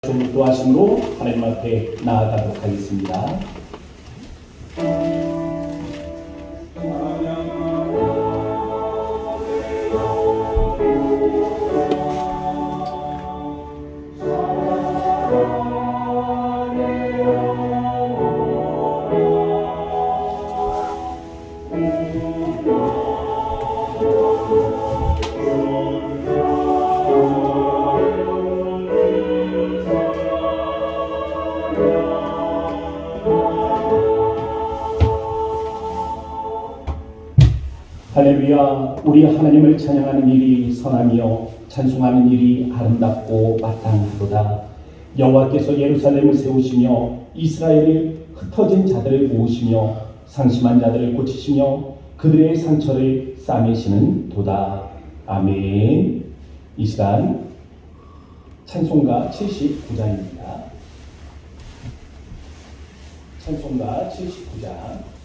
좀 도와심으로 하나님 앞에 나아가도록 하겠습니다. 할렐루야. 우리 하나님을 찬양하는 일이 선하며 찬송하는 일이 아름답고 마땅하도다. 여호와께서 예루살렘을 세우시며 이스라엘의 흩어진 자들을 모으시며 상심한 자들을 고치시며 그들의 상처를 싸매시는 도다. 아멘. 이 시간 찬송가 79장입니다. 찬송가 79장.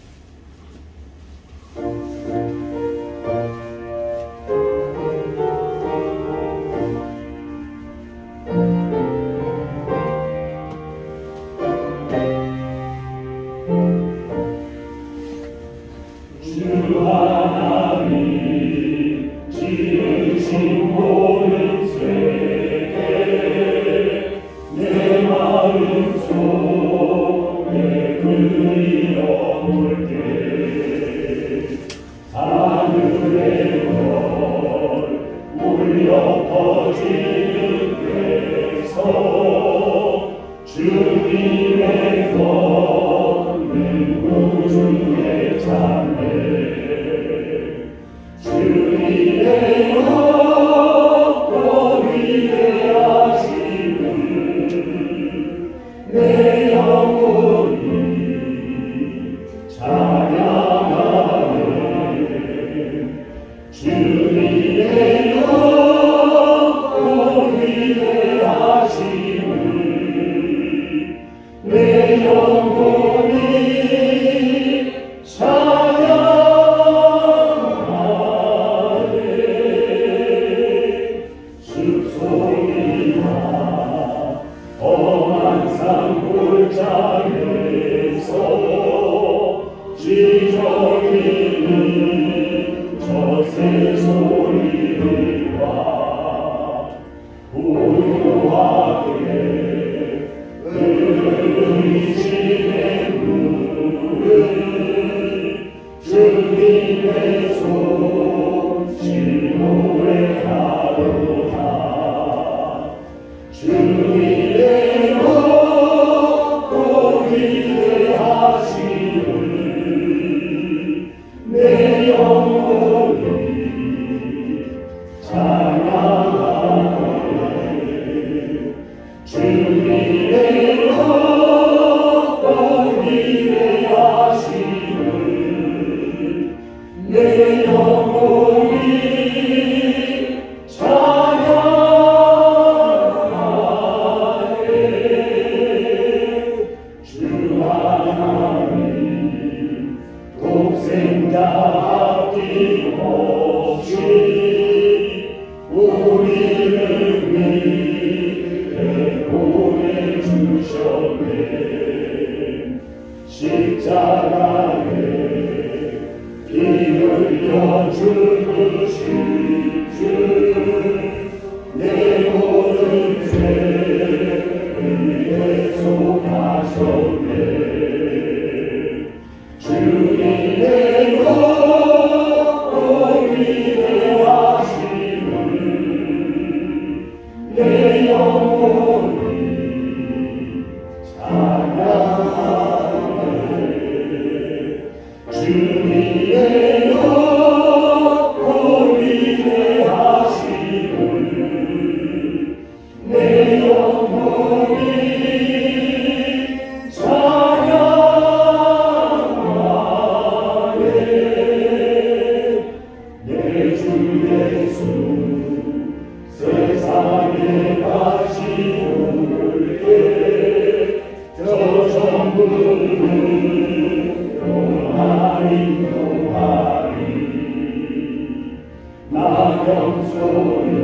나경소리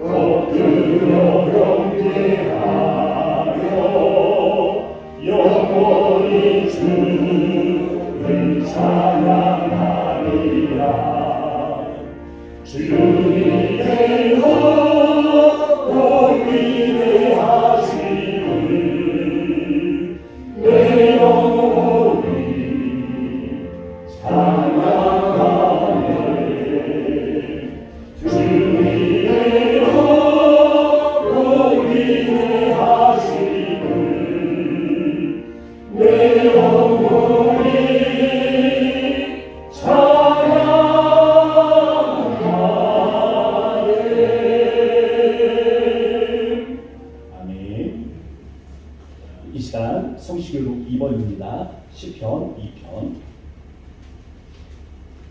엎드려 경배하리 성시교록 2번입니다. 시편 2편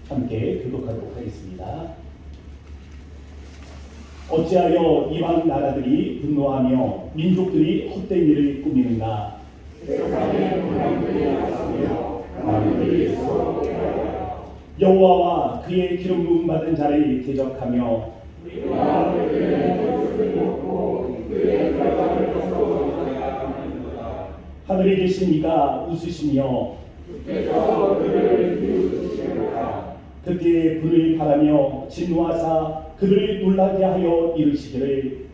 함께 교독하도록 하겠습니다. 어찌하여 이방 나라들이 분노하며 민족들이 헛된 일을 꾸미는가? 여호와와 그의 기름 부음 받은 자를 대적하며 하늘에 계신 이가 웃으시며 그때에 불을 바라며 진노하사 그들을 놀라게 하여 이르시기를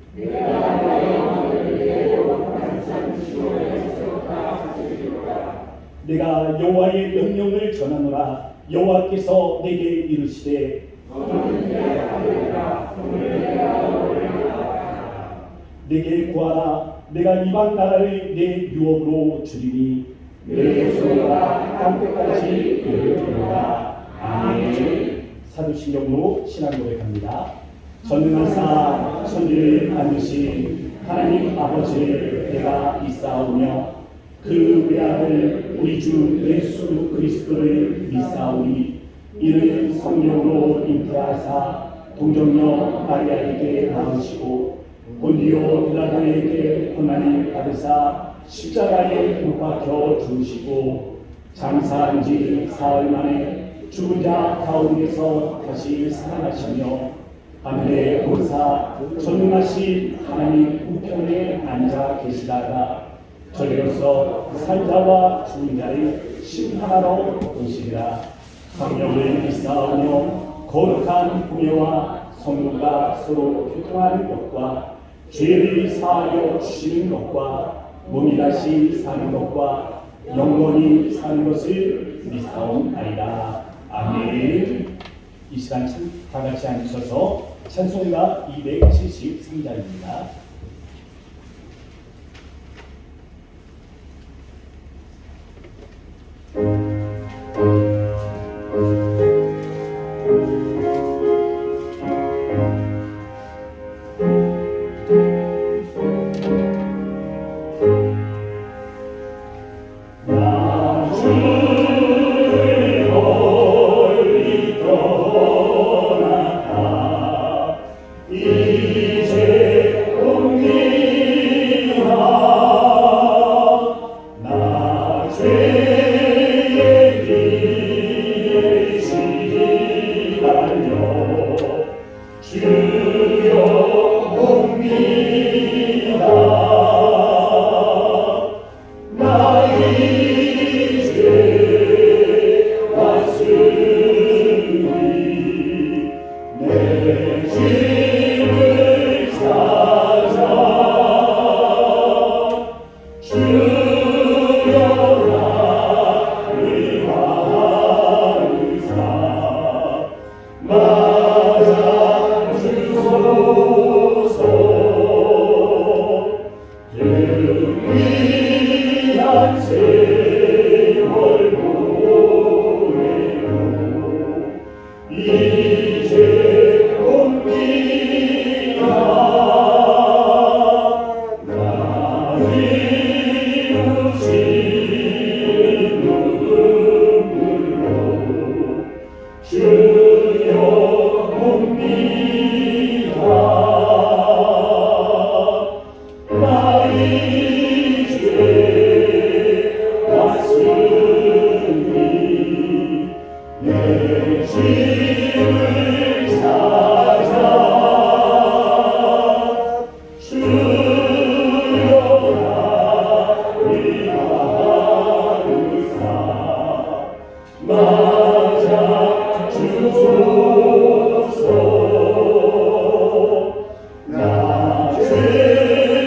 내가 여호와의 명령을 전하노라. 여호와께서 내게 이르시되 내게 구하라. 내가 이방 나라를 내 유업으로 주리니 내 소리가 땅끝까지 이르리로다. 아멘. 사도신경으로 신앙 고백합니다. 전능하사 천지를 만드신 하나님 아버지를 내가 믿사오며 그 외아들 우리 주 예수 그리스도를 믿사오니 이는 성령으로 잉태하사 동정녀 마리아에게 낳으시고 본디오 빌라도에게 고난을 받으사 십자가에 못 박혀 죽으시고 장사한 지 사흘 만에 죽은 자 가운데서 다시 살아나시며 하늘에 오르사 전능하신 하나님 우편에 앉아 계시다가 저리로서 살자와 죽은 자를 심판하러 오시리라. 성령을 믿사오며 거룩한 공예와 성도가 서로 교통하는 것과 죄를 사하여 주시는 것과 몸이 다시 사는 것과 영원히 사는 것을 믿사옵나이다. 아멘. 이 시간 다 같이 앉으셔서 찬송가 273장입니다. 나 죄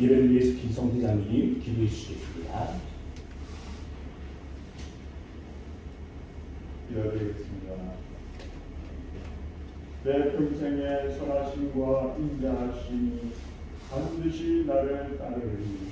이런 예수 김성대장님 기도해 주시겠습니다. 기도드리겠습니다. 내 평생의 선하심과 인자하심이 반드시 나를 따르리니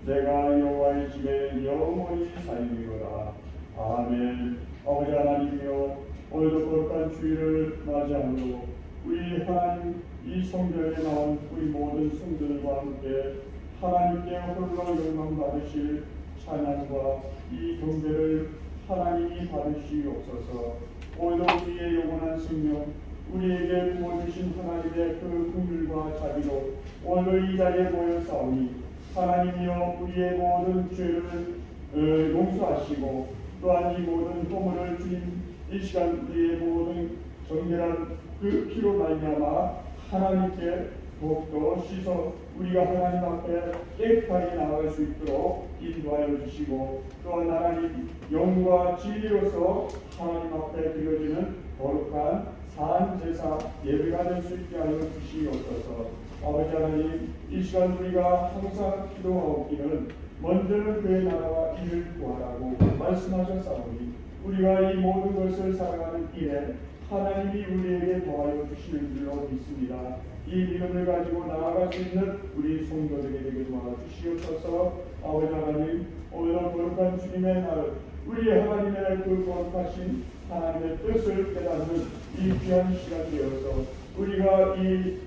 내가 여호와의 집에 영원히 살리리로다. 아멘. 아버지 하나님이여, 오늘도 거룩한 주일을 맞이함으로 우리 하나님 이 성전에 나온 우리 모든 성도들과 함께 하나님께 홀로 영광 받으실 찬양과 이 경배를 하나님이 받으시옵소서. 오늘도 우리의 영원한 생명, 우리에게 부어주신 하나님의 그 긍휼과 자비로 오늘 이 자리에 모여사오니 하나님이여 우리의 모든 죄를 용서하시고 또한 이 모든 허물을 주님 이 시간 우리의 모든 정결한 그 피로 말미암아 하나님께 더욱더 씻어 우리가 하나님 앞에 깨끗하게 나아갈 수 있도록 인도하여 주시고 또한 하나님 영과 진리로서 하나님 앞에 드려지는 거룩한 산 제사 예배가 될 수 있게 하여 주시옵소서. 아버지 하나님, 이 시간 우리가 항상 기도하옵기는 먼저는 그의 나라와 이를 구하라고 말씀하셨사오니 우리가 이 모든 것을 살아가는 길에 하나님이 우리에게 도와여 주시는 줄로 믿습니다. 이 믿음을 가지고 나아갈 수 있는 우리 성도들에게 되게 도와주시옵소서. 아버지 하나님, 오늘도 거룩한 주님의 날, 우리 하나님의 그 거룩하신 하나님의 뜻을 깨닫는 이 귀한 시간 되어서 우리가 이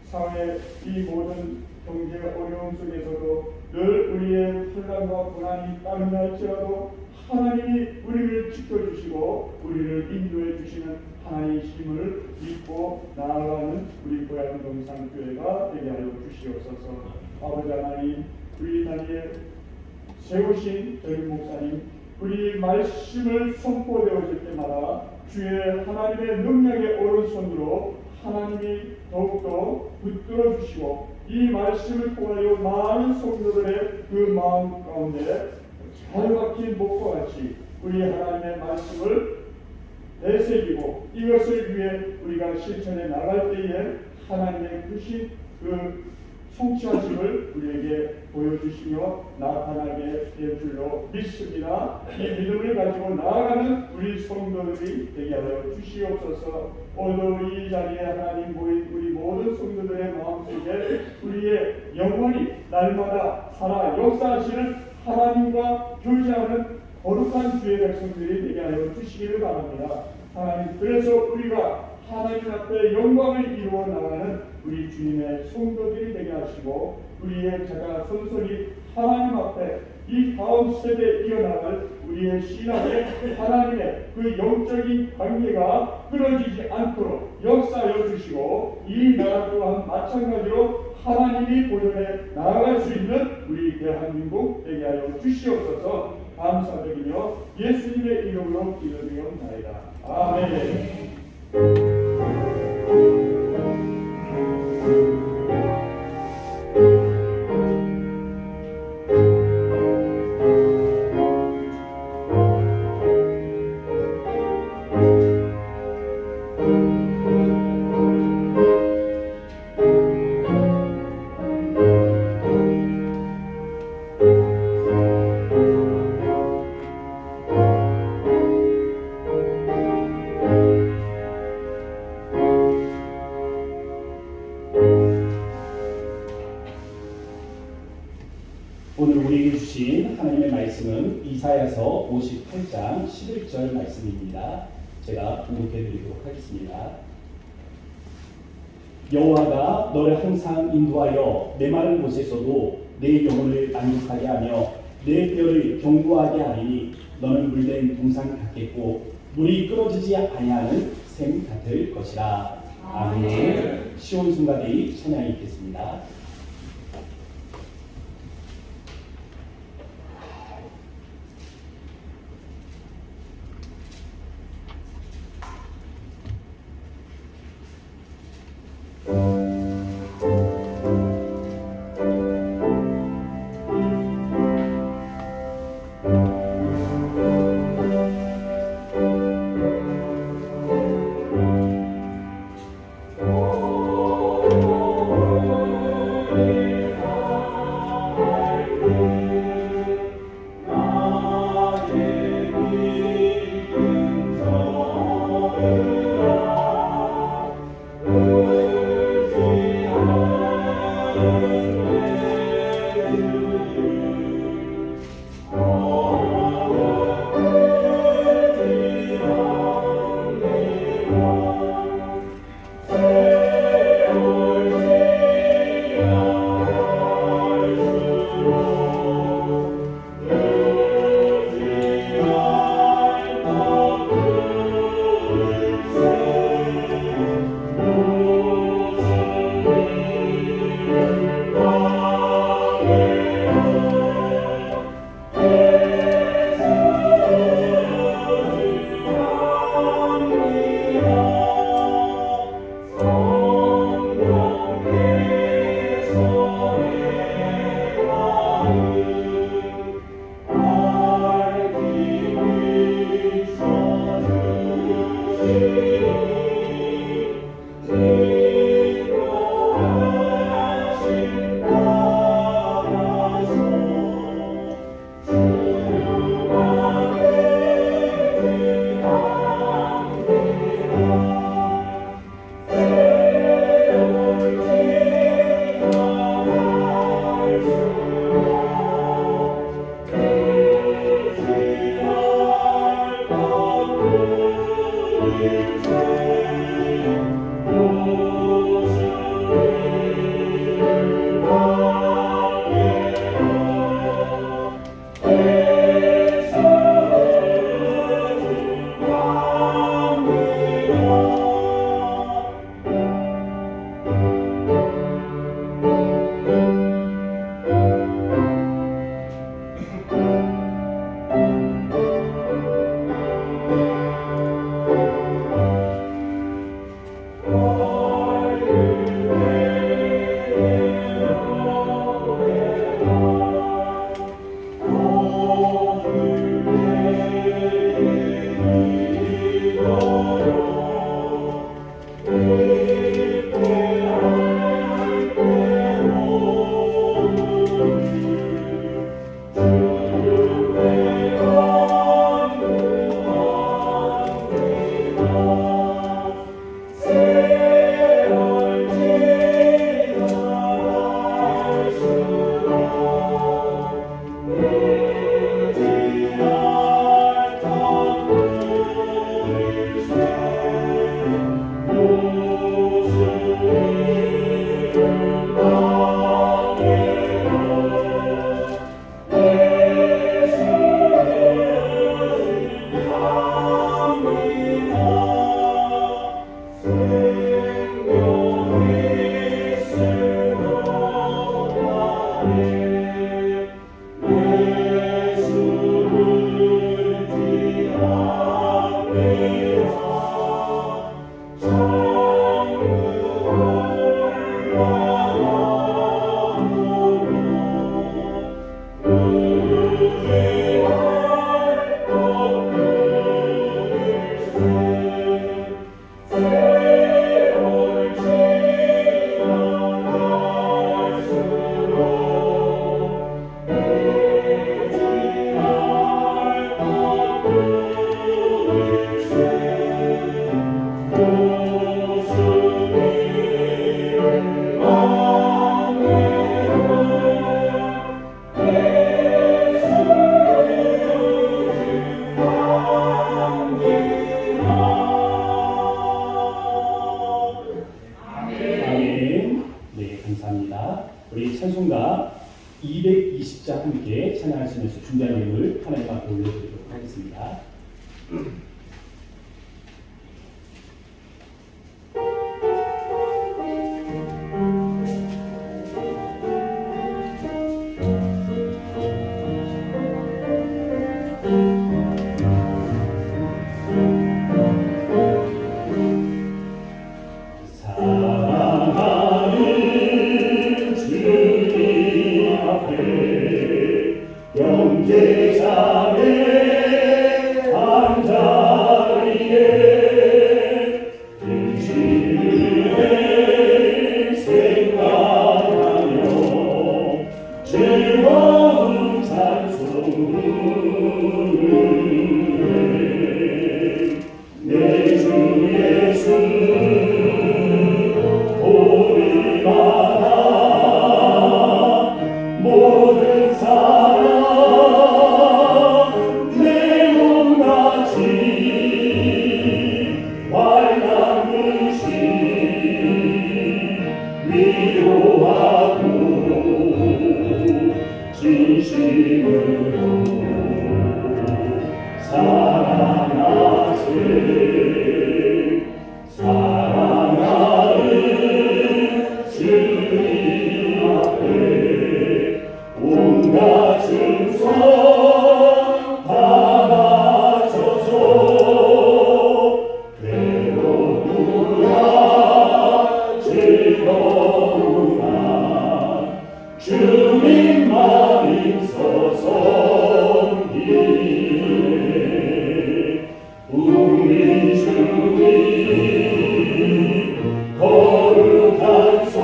사회 이 모든 경제 어려움 속에서도 늘 우리의 혼란과 고난이 따른다 할지라도 하나님이 우리를 지켜주시고 우리를 인도해 주시는 하나님이심을 믿고 나아가는 우리 고향 동산교회가 되게 하여 주시옵소서. 아버지 하나님, 우리 단위에 세우신 저희 목사님, 우리 말씀을 선포되어질 때마다 주의 하나님의 능력의 오른손으로 하나님이 더욱더 붙들어 주시고 이 말씀을 통하여 많은 성도들의 그 마음 가운데 잘 박힌 목과 같이 우리 하나님의 말씀을 내새기고 이것을 위해 우리가 실천해 나갈 때에 하나님의 크신 그 성취하심을 우리에게 보여주시며 나타나게 될 줄로 믿습니다. 이 믿음을 가지고 나아가는 우리 성도들이 되게 하여 주시옵소서. 오늘도 이 자리에 하나님 모인 우리 모든 성도들의 마음속에 우리의 영혼이 날마다 살아 역사하시는 하나님과 교제하는 거룩한 주의 백성들이 되게 하여 주시기를 바랍니다. 하나님, 그래서 우리가 하나님 앞에 영광을 이루어 나가는 우리 주님의 성도들이 되게 하시고 우리의 자가 선선히 하나님 앞에 이 다음 세대에 이어나갈 우리의 신앙의 하나님의 그 영적인 관계가 끊어지지 않도록 역사하여 주시고 이 나라 또한 마찬가지로 하나님이 보존해 나아갈 수 있는 우리 대한민국 되게 하여 주시옵소서. 감사드리며 예수님의 이름으로 기도드리옵나이다. 아멘. 이사야서 58장 11절 말씀입니다. 제가 공독해 드리도록 하겠습니다. 여호와가 너를 항상 인도하여 메마른 곳에서도 내 영혼을 만족하게 하며 내 뼈를 견고하게 하리니 너는 물된 동산 같겠고 물이 끊어지지 아니하는 샘 같을 것이라. 아멘. 시온 순가대의 찬양이 있겠습니다. 220자 함께 찬양하시면서 준비한 예물 하나님 앞에 올려드리도록 하겠습니다. 영제자의 한자리에 진실을 생각하며 즐거운 찬송 부르네. 내 주 예수 보리마다 모든 사람 내 몸같이 활랑듯이 위로하고 진심으로 사랑하세. 사랑하는 주님 앞에 온갖 충성 다 바쳐서 괴로우나 즐거우나 주님만 있어서 우리 주님 거룩한 손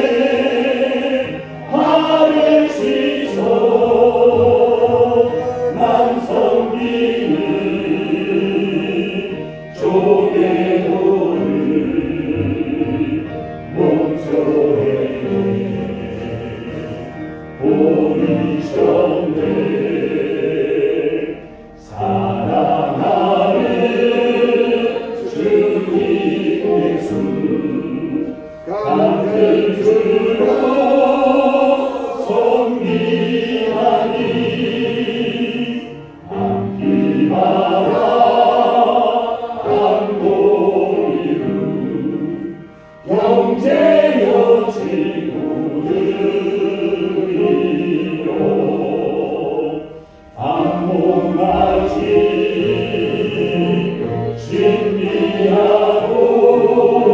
제자들의 발을 씻어 난 섬기는 조개도를 몸소에 보이셨네. 사랑하는 주님 예수 같은 주로 섬기하니 함께하라 안보이루 형제여 친구들이여 한몸같이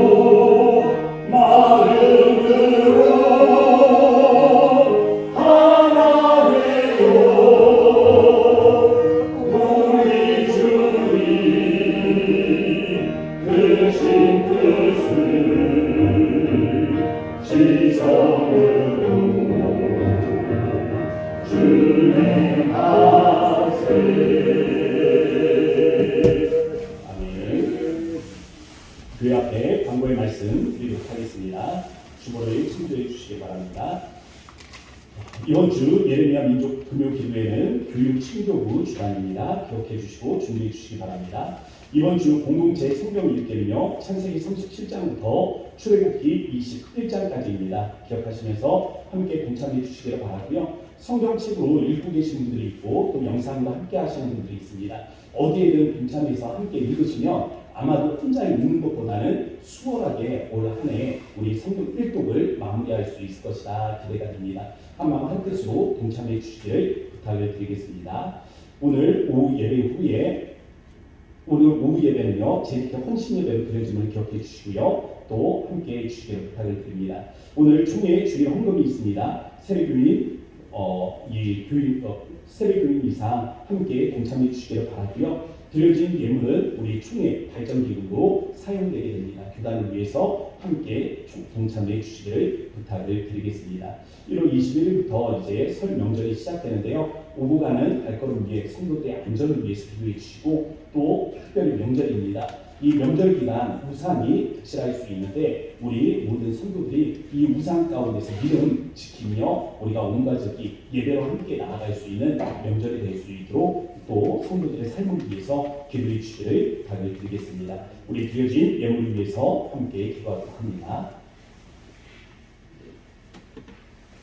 신비하고 마음으로 하나 되어 우리 주님 크신 뜻을 지성으로 준행하세. 아멘. 그 앞에 광고의 말씀 드리도록 하겠습니다. 주보를 참조해 주시기 바랍니다. 이번 주 예레미야 민족 금요 기도회는 교육 친교부 주관입니다. 기억해 주시고 준비해 주시기 바랍니다. 이번 주 공동체 성경 읽기는요 창세기 37장부터 출애굽기 21장까지입니다. 기억하시면서 함께 동참해 주시기를 바라고요. 성경책으로 읽고 계신 분들이 있고 또 영상으로 함께 하시는 분들이 있습니다. 어디에든 동참해서 함께 읽으시면 아마도 혼자 읽는 것보다는 수월하게 올 한 해 우리 성경 일독을 마무리할 수 있을 것이다 기대가 됩니다. 한마음 한뜻으로 동참해 주시기를 부탁을 드리겠습니다. 오늘 오후 예배는요 제2회 헌신 예배로 드려짐을 기억해 주시고요. 또 함께 해주시기를 부탁을 드립니다. 오늘 총회 주일 헌금이 있습니다. 세례교인 세례교인 이상 함께 동참해 주시기를 바라고요. 드려진 예물은 우리 총회 발전기금으로 사용되게 됩니다. 교단을 위해서 함께 동참해 주시기를 부탁을 드리겠습니다. 1월 21일부터 이제 설 명절이 시작되는데요. 오고 가는 발걸음 위에 성도들의 안전을 위해서 기도해 주시고 또 특별히 명절입니다. 이 명절 기간 우상이 득실할 수 있는데 우리 모든 성도들이 이 우상 가운데서 믿음 지키며 우리가 온 가족이 예배로 함께 나아갈 수 있는 명절이 될 수 있도록 또 성도들의 삶을 위해서 기도해 주시기를 부탁을 드리겠습니다. 우리 드려진 예물을 위해서 함께 기도하도록 합니다.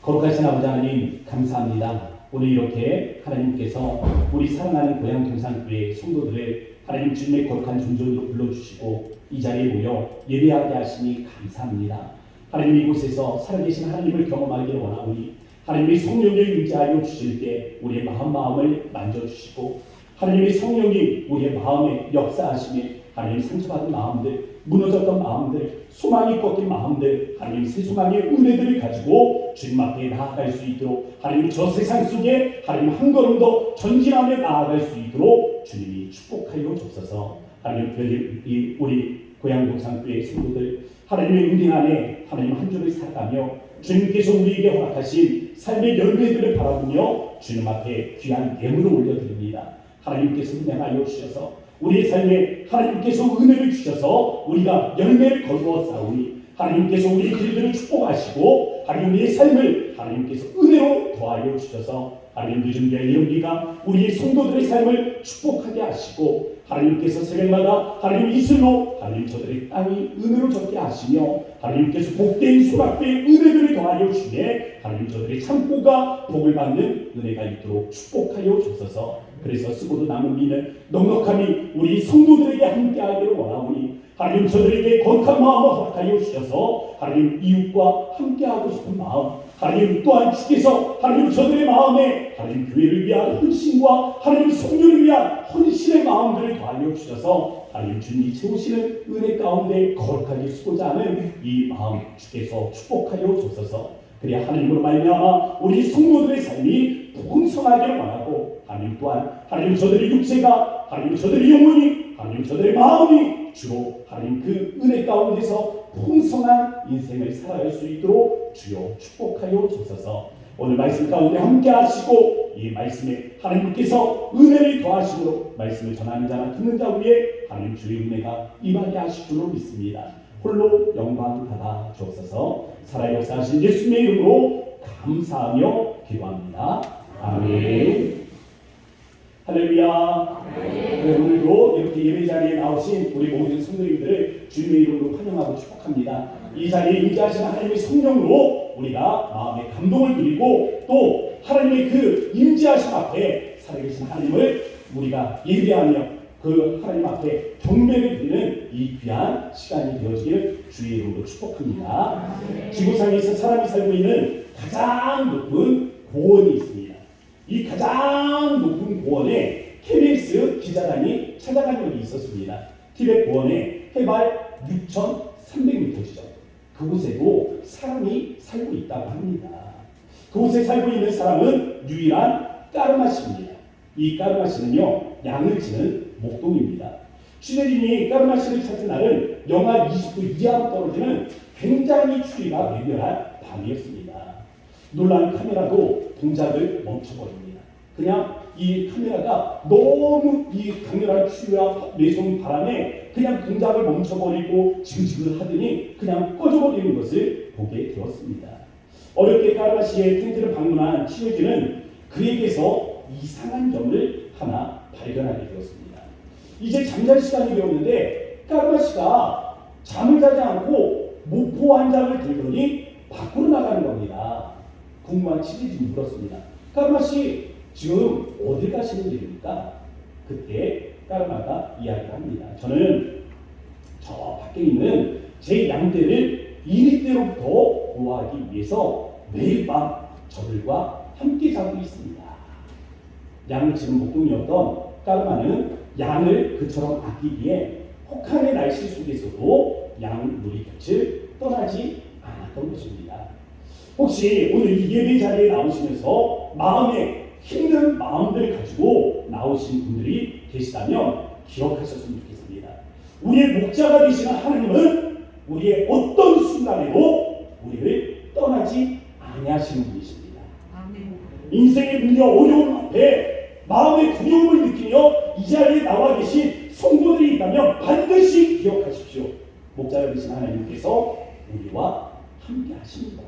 거룩하신 아버지 하나님 감사합니다. 오늘 이렇게 하나님께서 우리 사랑하는 고향 동산교회 성도들을 하나님 주님의 거룩한 존전으로 불러주시고 이 자리에 모여 예배하게 하시니 감사합니다. 하나님 이곳에서 살아계신 하나님을 경험하기를 원하오니 하나님의 성령이 임재하여 주실 때 우리의 마음을 만져주시고 하나님의 성령이 우리의 마음에 역사하시며 하나님 상처받은 마음들, 무너졌던 마음들, 소망이 꺾인 마음들, 하나님 새 소망의 은혜들을 가지고 주님 앞에 나아갈 수 있도록 하나님 저 세상 속에 하나님 한 걸음 더 전진하며 나아갈 수 있도록 주님이 축복하여 주옵소서. 하나님 우리 고향 동산교회 성도들 하나님의 은혜 안에 하나님 한 주를 살아가며 주님께서 우리에게 허락하신 삶의 열매들을 바라보며 주님 앞에 귀한 예물을 올려드립니다. 하나님께서 은혜하여 주셔서 우리의 삶에 하나님께서 은혜를 주셔서 우리가 열매를 거두어 싸우니 하나님께서 우리의 길들을 축복하시고 하나님 우리의 삶을 하나님께서 은혜로 더하여 주셔서 하나님 늦은 별 이른비가 우리의 성도들의 삶을 축복하게 하시고 하나님께서 새벽마다 하나님 이슬로 하나님 저들의 땅이 은혜로 젖게 하시며 하나님께서 복된 수확된 은혜들을 더하여 주시네 하나님 저들의 창고가 복을 받는 은혜가 있도록 축복하여 주소서. 그래서 쓰고도 남은 비는 넉넉함이 우리 성도들에게 함께하기를 원하오니 하나님 저들에게 거룩한 마음을 허락하여 주셔서 하나님 이웃과 함께하고 싶은 마음 하나님 또한 주께서 하나님 저들의 마음에 하나님 교회를 위한 헌신과 하나님 성령을 위한 헌신의 마음들을 더하여 주셔서 하나님 주님이 채우시는 은혜 가운데 거룩하게 쓰고자 하는 이 마음 주께서 축복하여 주셔서 그래야 하나님으로 말미암아 우리 성도들의 삶이 풍성하기를 원하고 하나님 또한 하나님 저들의 육체가 하나님 저들의 영혼이 하나님 저들의 마음이 주로 하나님 그 은혜 가운데서 풍성한 인생을 살아갈 수 있도록 주여 축복하여 주셔서 오늘 말씀 가운데 함께 하시고 이 말씀에 하나님께서 은혜를 더하심으로 말씀을 전하는 자나 듣는 자 위에 하나님 주의 은혜가 임하게 하실 줄로 믿습니다. 홀로 영광 받아 주옵소서. 살아 역사하신 예수님의 이름으로 감사하며 기도합니다. 아멘. 할렐루야. 네, 오늘도 이렇게 예배 자리에 나오신 우리 모든 성도님들을 주님의 이름으로 환영하고 축복합니다. 이 자리에 임재하시는 하나님의 성령으로 우리가 마음의 감동을 누리고 또 하나님의 그 임재하심 앞에 살아계신 하나님을 우리가 예배하며 그 하나님 앞에 경배를 드리는 이 귀한 시간이 되어지기를 주의 이름으로 축복합니다. 지구상에서 사람이 살고 있는 가장 높은 고원이 있습니다. 이 가장 높은 고원에 KBS 기자단이 찾아간 적이 있었습니다. 티베트 고원에 해발 6,300m죠. 그곳에도 사람이 살고 있다고 합니다. 그곳에 살고 있는 사람은 유일한 까르마씨입니다. 이 까르마씨는요 양을 치는 목동입니다. 취재진이 까르마씨를 찾은 날은 영하 20도 이하로 떨어지는 굉장히 추위가 맹렬한 밤이었습니다. 놀란 카메라도 동작을 멈춰버립니다. 그냥 이 카메라가 너무 이 강렬한 추위와 매서운 바람에 그냥 동작을 멈춰버리고 지글지글하더니 그냥 꺼져버리는 것을 보게 되었습니다. 어렵게 까르마씨의 텐트를 방문한 취재진은 그에게서 이상한 점을 하나 발견하게 되었습니다. 이제 잠잘 시간이 되었는데 까르마씨가 잠을 자지 않고 모포 한 장을 들더니 밖으로 나가는 겁니다. 궁금한 취재진이 물었습니다. 까르마씨 지금 어디 가시는 길입니까? 그때 까르마가 이야기를 합니다. 저는 저 밖에 있는 제 양떼를 이리떼로부터 보호하기 위해서 매일 밤 저들과 함께 자고 있습니다. 양을 치는 목동이었던 까르마는 양을 그처럼 아끼기에 혹한의 날씨 속에서도 양 무리 곁을 떠나지 않았던 것입니다. 혹시 오늘 이 예배 자리에 나오시면서 마음에 힘든 마음들을 가지고 나오신 분들이 계시다면 기억하셨으면 좋겠습니다. 우리의 목자가 되시는 하나님은 우리의 어떤 순간에도 우리를 떠나지 아니하시는 분이십니다. 인생의 문제와 어려움 앞에 마음의 두려움을 느끼며 이 자리에 나와 계신 성도들이 있다면 반드시 기억하십시오. 목자가 되신 하나님께서 우리와 함께 하십니다.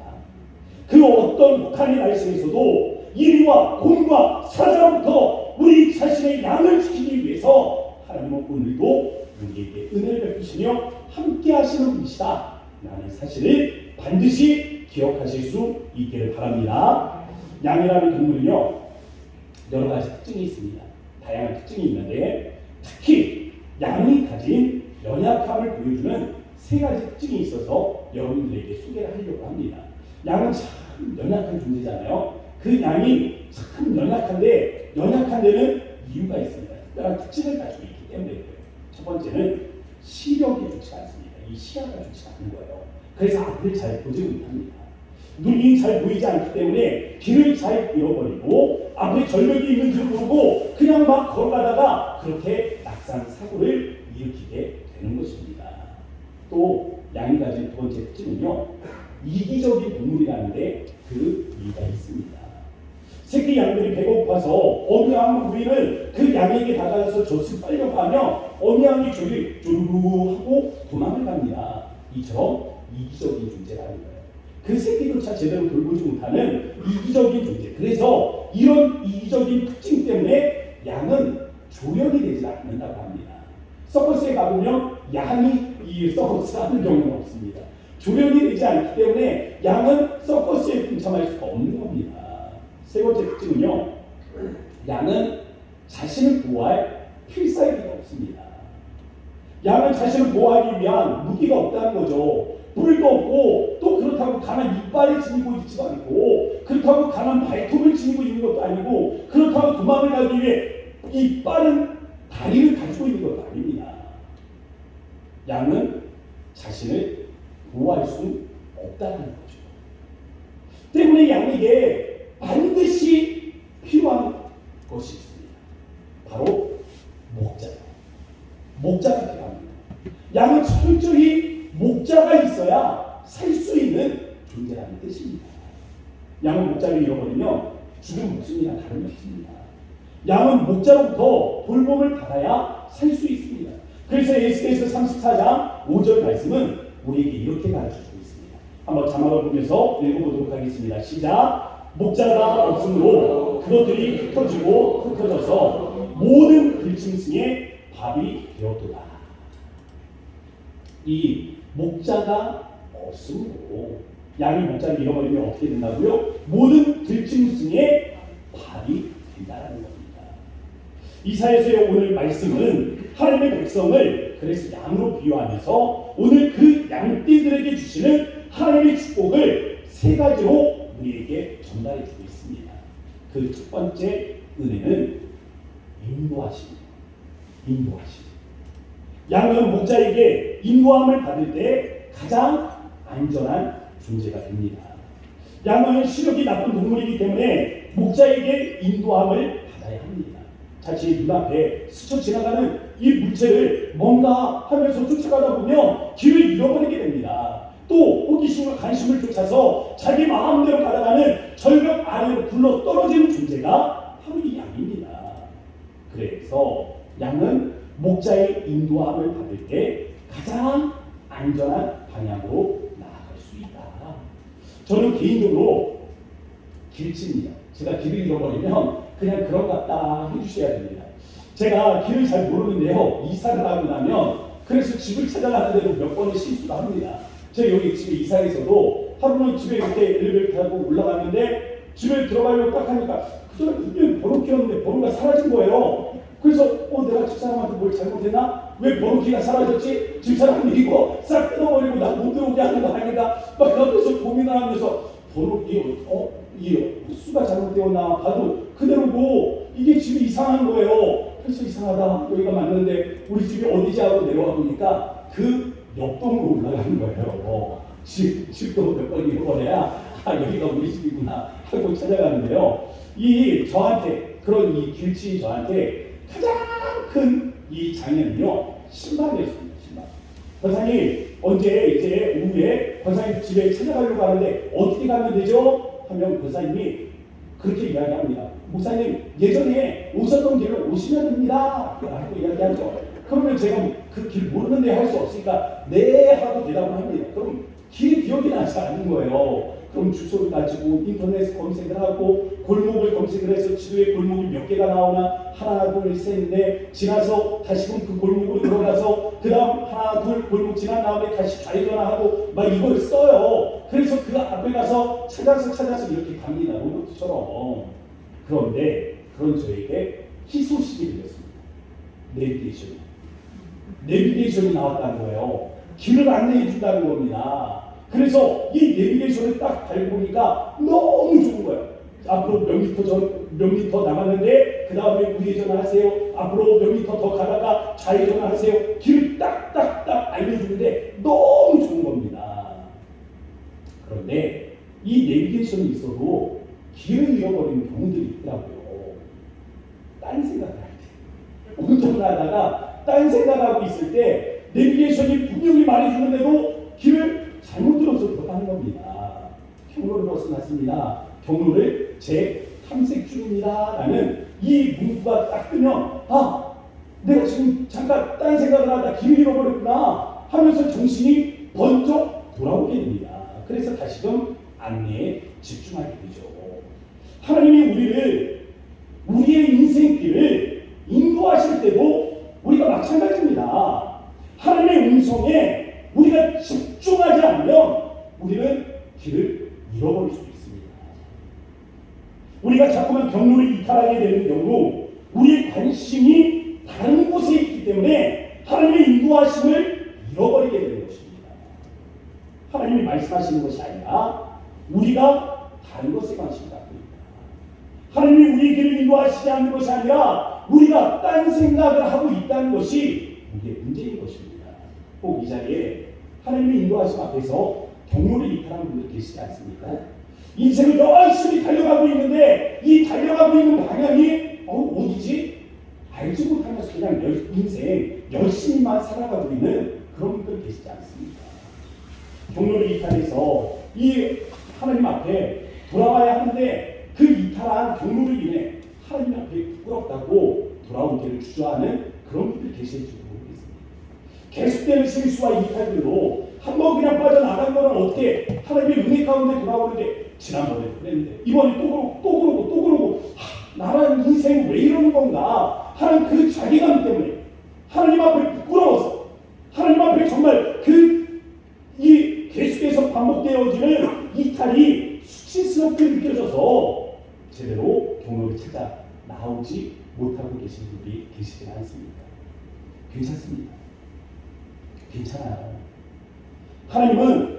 그 어떤 북한의 날씨에서도 이리와 곰과 사자로부터 우리 자신의 양을 지키기 위해서 하나님은 오늘도 우리에게 은혜를 베푸시며 함께 하시는 분이시다 라는 사실을 반드시 기억하실 수 있기를 바랍니다. 양이라는 동물은요, 여러 가지 특징이 있습니다. 다양한 특징이 있는데 특히 양이 가진 연약함을 보여주는 세 가지 특징이 있어서 여러분들에게 소개를 하려고 합니다. 양은 참 연약한 존재잖아요. 그 양이 참 연약한데 연약한 데는 이유가 있습니다. 특별한 특징을 가지고 있기 때문에 그래요. 첫 번째는 시력이 좋지 않습니다. 이 시야가 좋지 않은 거예요. 그래서 앞을 잘 보지 못합니다. 눈이 잘 보이지 않기 때문에 길을 잘 잃어버리고 앞에 절벽이 있는 줄 모르고 그냥 막 걸어가다가 그렇게 낙상 사고를 일으키게 되는 것입니다. 또 양이 가진 두 번째 특징은요, 이기적인 동물이라는데 그 이유가 있습니다. 새끼 양들이 배고파서 어미 양 부인은 그 양에게 다가가서 젖을 빨려고 하며 어미 양이 조르르 하고 도망을 갑니다. 이처럼 이기적인 존재라는 거예요. 그 새끼조차 제대로 돌보지 못하는 이기적인 존재. 그래서 이런 이기적인 특징 때문에 양은 조련이 되지 않는다고 합니다. 서커스에 가보면 양이 이 서커스를 하는 경우는 없습니다. 조련이 되지 않기 때문에 양은 서커스에 동참할 수가 없는 겁니다. 세 번째 특징은요, 양은 자신을 보호할 필살기가 없습니다. 양은 자신을 보호하기 위한 무기가 없다는 거죠. 뿔도 없고 또 그렇다고 강한 이빨을 지니고 있지도 않고 그렇다고 강한 발톱을 지니고 있는 것도 아니고 그렇다고 도망을 가기 위해 이 빠른 다리를 가지고 있는 것도 아닙니다. 양은 자신을 보호할 수 없다는 거죠. 때문에 양에게 반드시 필요한 것이 있습니다. 바로 목자가 필요합니다. 양은 철저히 목자가 있어야 살 수 있는 존재라는 뜻입니다. 양은 목자를 잃어버리면 죽은 목숨이나 다름없습니다. 양은 목자로부터 돌봄을 받아야 살 수 있습니다. 그래서 에스겔서 34장 5절 말씀은 우리에게 이렇게 가르쳐주고 있습니다. 한번 자막을 보면서 읽어보도록 하겠습니다. 시작. 목자가 없으므로 그것들이 흩어져서 모든 들짐승의 밥이 되었도다. 이 목자가 없으므로 양이 목자를 잃어버리면 어떻게 된다고요? 모든 들짐승의 밥이 된다는 겁니다. 이사야서의 오늘 말씀은 하나님의 백성을 그래서 양으로 비유하면서 오늘 그 양떼들에게 주시는 하나님의 축복을 세 가지로 우리에게 전달해 주고 있습니다. 그 첫 번째 은혜는 인도하십니다. 양은 목자에게 인도함을 받을 때 가장 안전한 존재가 됩니다. 양은 시력이 나쁜 동물이기 때문에 목자에게 인도함을 받아야 합니다. 자칫 눈앞에 스쳐 지나가는 이 물체를 뭔가 하면서 쫓아가다 보면 길을 잃어버리게 됩니다. 또 호기심과 관심을 쫓아서 자기 마음대로 가다가는 절벽 아래로 굴러 떨어지는 존재가 바로 이 양입니다. 그래서 양은 목자의 인도함을 받을 때 가장 안전한 방향으로 나아갈 수 있다. 저는 개인적으로 길칩니다. 제가 길을 잃어버리면 그냥 그런 것 같다 해주셔야 됩니다. 제가 길을 잘 모르는데요, 이사를 하고 나면 그래서 집을 찾아가는데도 몇 번의 실수도 합니다. 제가 여기 집에 이사해서도 하루는 집에 이렇게 엘리베이터 타고 올라갔는데 집에 들어가려고 딱 하니까 그 사람 분명히 번호키였는데 번호가 사라진 거예요. 그래서 내가 집사람한테 뭘 잘못했나? 왜 번호키가 사라졌지? 집사람 이거 싹 뜯어버리고 나 못 들어오게 하는 거 아닌가? 막 옆에서 고민을 하면서 번호키 이 수가 잘못되었나 봐도 그대로고 이게 집이 이상한 거예요. 그래서 이상하다. 여기가 맞는데 우리 집이 어디지 하고 내려와 보니까 그 옆동으로 올라가는 거예요. 집도 몇 번 잃어버려야 여기가 우리 집이구나 하고 찾아가는데요. 저한테 그런 이 길치 저한테 가장 큰 이 장애는요, 신발이었습니다. 신발. 권사님 언제 이제 오후에 권사님 집에 찾아가려고 하는데 어떻게 가면 되죠? 하면 권사님이 그렇게 이야기합니다. 목사님 예전에 오셨던 길로 오시면 됩니다 라고 이야기하죠. 그러면 제가 그 길 모르는데 할 수 없으니까 네 하고 대답을 합니다. 그럼 길이 기억이 나지 않는 거예요. 그럼 주소를 가지고 인터넷 검색을 하고 골목을 검색을 해서 지도에 골목이 몇 개가 나오나 하나 둘셋넷 지나서 다시금 그 골목으로 들어가서 그 다음 하나 둘 골목 지난 다음에 다시 좌회전하고 막 이걸 써요. 그래서 그 앞에 가서 찾아서 이렇게 갑니다. 로봇처럼. 그런데 그런 저에게 희소식이 들렸습니다. 내비게이션이 나왔다는 거예요. 길을 안내해 준다는 겁니다. 그래서 이 내비게이션을 딱 밟으니까 너무 좋은 거예요. 앞으로 몇 미터 남았는데 그 다음에 우회전을 하세요. 앞으로 몇 미터 더 가다가 좌회전을 하세요. 길을 딱딱딱 알려주는데 너무 좋은 겁니다. 그런데 이 내비게이션이 있어도 길을 잃어버리는 경우들이 있더라고요. 딴 생각을 할 때. 운전을 하다가 딴 생각하고 있을 때 내비게이션이 분명히 말해주는데도 길을 잘못 들어서 들어가는 겁니다. 경로를 벗어났습니다. 경로를 탐색 중입니다. 라는 이 문구가 딱 뜨면 내가 지금 잠깐 딴 생각을 하다 길을 잃어버렸구나 하면서 정신이 번쩍 돌아오게 됩니다. 그래서 다시금 안내에 집중하게 되죠. 하나님이 우리의 인생길을 인도하실 때도 우리가 마찬가지입니다. 하나님의 음성에 우리가 집중하지 않으면 우리는 길을 잃어버릴 수 있습니다. 우리가 자꾸만 경로를 이탈하게 되는 경우 우리의 관심이 다른 곳에 있기 때문에 하나님의 인도하심을 잃어버리게 되는 것입니다. 하나님이 말씀하시는 것이 아니라 우리가 다른 것에 관심이 갖고 있다. 하나님이 우리의 길을 인도하시지 않는 것이 아니라 우리가 딴 생각을 하고 있다는 것이 우리의 문제인 것입니다. 꼭 이 자리에 하나님의 인도하심 앞에서 경로를 이탈하는 분들 계시지 않습니까? 인생을 열심히 달려가고 있는데 이 달려가고 있는 방향이 어디지? 알지 못하면서 그냥 인생 열심히만 살아가고 있는 그런 분들 계시지 않습니까? 경로를 이탈해서 이 하나님 앞에 돌아와야 하는데 그 이탈한 경로를 인해 하나님 앞에 부끄럽다고 돌아온 길을 주저하는 그런 분들 계실지 모르겠습니다. 계속되는 실수와 이탈들로 한번 그냥 빠져나간 거는 어떻게 하나님의 은혜 가운데 돌아오는데 지난번에 그랬는데 이번에 또 그러고 나라는 인생 왜 이러는 건가 하는 그 자괴감 때문에 하나님 앞에 부끄러워서 하나님 앞에 정말 이 계속해서 반복되어지는 이탈이 수치스럽게 느껴져서 제대로 경로를 찾아 나오지 못하고 계신 분들이 계시지 않습니까? 괜찮습니다. 괜찮아요. 하나님은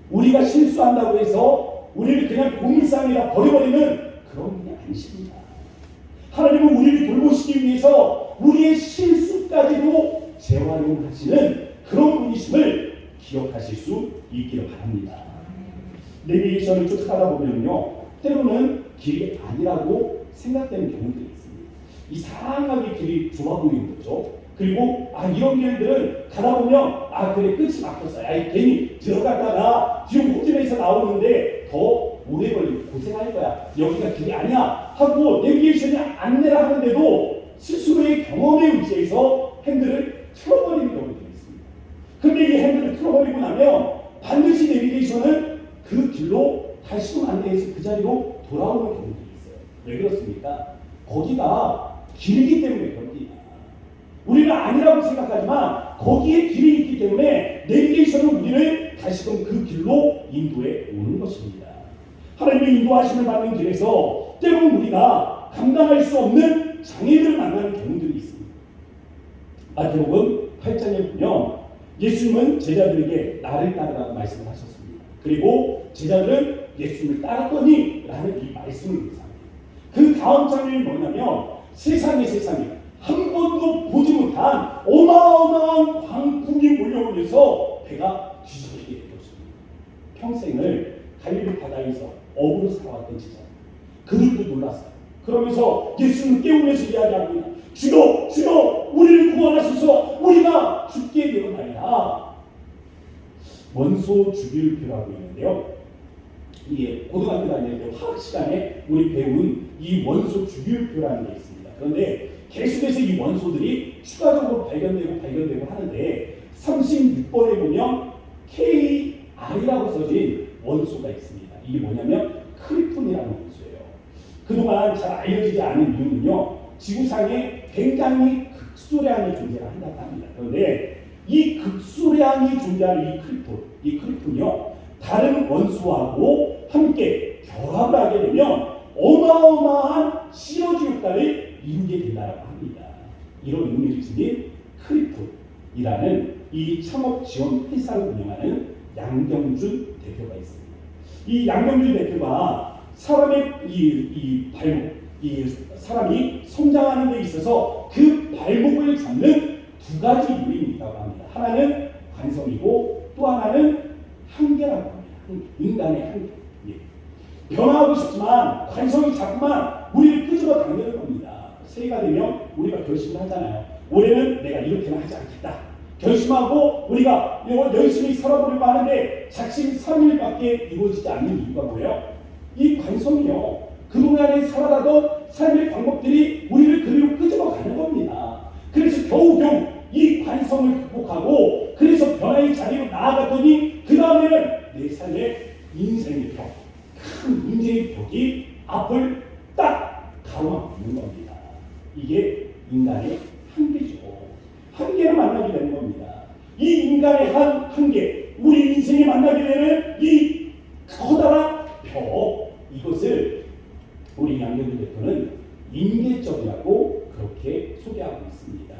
우리가 실수한다고 해서 우리를 그냥 공일상에다 버려버리는 그런 분이 아니십니다. 하나님은 우리를 돌보시기 위해서 우리의 실수까지도 재활용하시는 그런 분이심을 기억하실 수 있기를 바랍니다. 내비게이션을 쫓아가다 보면요, 때로는 길이 아니라고 생각되는 경우들이 있습니다. 이상하게 길이 좁아 보이는 거죠. 그리고 이런 길들은 가다 보면 그래 끝이 막혔어요. 괜히 들어갔다가 지금 호텔에서 나오는데 더 오래 걸리고 고생할 거야. 여기가 길이 아니야 하고 내비게이션이 안내를 하는데도 스스로의 경험에 의지해서 핸들을 틀어버리는 경우들이 있습니다. 근데 이 핸들을 틀어버리고 나면 반드시 내비게이션은 그 길로 다시금 안내해서 그 자리로 돌아오는 경우들이 있어요. 왜 그렇습니까? 거기가 길이기 때문에 그럽니다. 우리는 아니라고 생각하지만 거기에 길이 있기 때문에 내비게이션은 우리를 다시금 그 길로 인도해 오는 것입니다. 하나님의 인도하심을 받는 길에서 때로는 우리가 감당할 수 없는 장애들을 만나는 경우들이 있습니다. 마태복음 8장에 보면 예수님은 제자들에게 나를 따르라고 말씀을 하셨습니다. 그리고 제자들은 예수님을 따랐더니 라는 이 말씀을 묵상합니다. 그 다음 장면이 뭐냐면 세상에 한 번도 보지 못한 어마어마한 광풍이 몰려오면서 배가 뒤집히게 된 것입니다. 평생을 갈릴리 바다에서 어부로 살아왔던 제자, 그들도 놀랐어요. 그러면서 예수는 깨우면서 이야기합니다. 주여 우리를 구원하소서. 우리가 죽게 되었나이다. 원소 주기율표라고 있는데요, 이게 고등학교 다닐 때 화학 시간에 우리 배운 이 원소 주기율표라는 게 있습니다. 그런데 계속해서 이 원소들이 추가적으로 발견되고 하는데 36번에 보면 KR이라는 R이라고 써진 원소가 있습니다. 이게 뭐냐면 크립톤이라는 원소예요. 그동안 잘 알려지지 않은 이유는요, 지구상에 굉장히 극소량의 존재를 한다고 합니다. 그런데 이 극소량이 존재하는 이 크립톤이요, 다른 원소하고 함께 결합을 하게 되면 어마어마한 시너지 효과를 이루게 된다고 합니다. 이런 의미를 지닌 크립톤이라는 이 창업 지원 회사를 운영하는 양경준 대표가 있습니다. 이 양경준 대표가 사람의 발목, 사람이 성장하는 데 있어서 그 발목을 잡는 두 가지 요인이 있다고 합니다. 하나는 관성이고 또 하나는 한계라고 합니다. 인간의 한계. 변화하고 싶지만 관성이 자꾸만 우리를 끄집어 당기는 겁니다. 새해가 되면 우리가 결심을 하잖아요. 올해는 내가 이렇게는 하지 않겠다. 결심하고 우리가 열심히 살아보려고 하는데 작심 3일밖에 이루어지지 않는 이유가 뭐예요? 이 관성이요. 그동안에 살아가던 삶의 방법들이 우리를 그리로 끄집어 가는 겁니다. 그래서 겨우겨우 이 관성을 극복하고 그래서 변화의 자리로 나아갔더니 그 다음에는 내 삶의 인생의 벽, 큰 인생의 벽이 앞을 딱 가로막는 겁니다. 이게 인간의 한계죠. 한계를 만나게 되는 겁니다. 이 인간의 한계, 우리 인생이 만나게 되는 이 커다란 벽, 이것을 우리 양경준 대표는 임계점이라고 그렇게 소개하고 있습니다.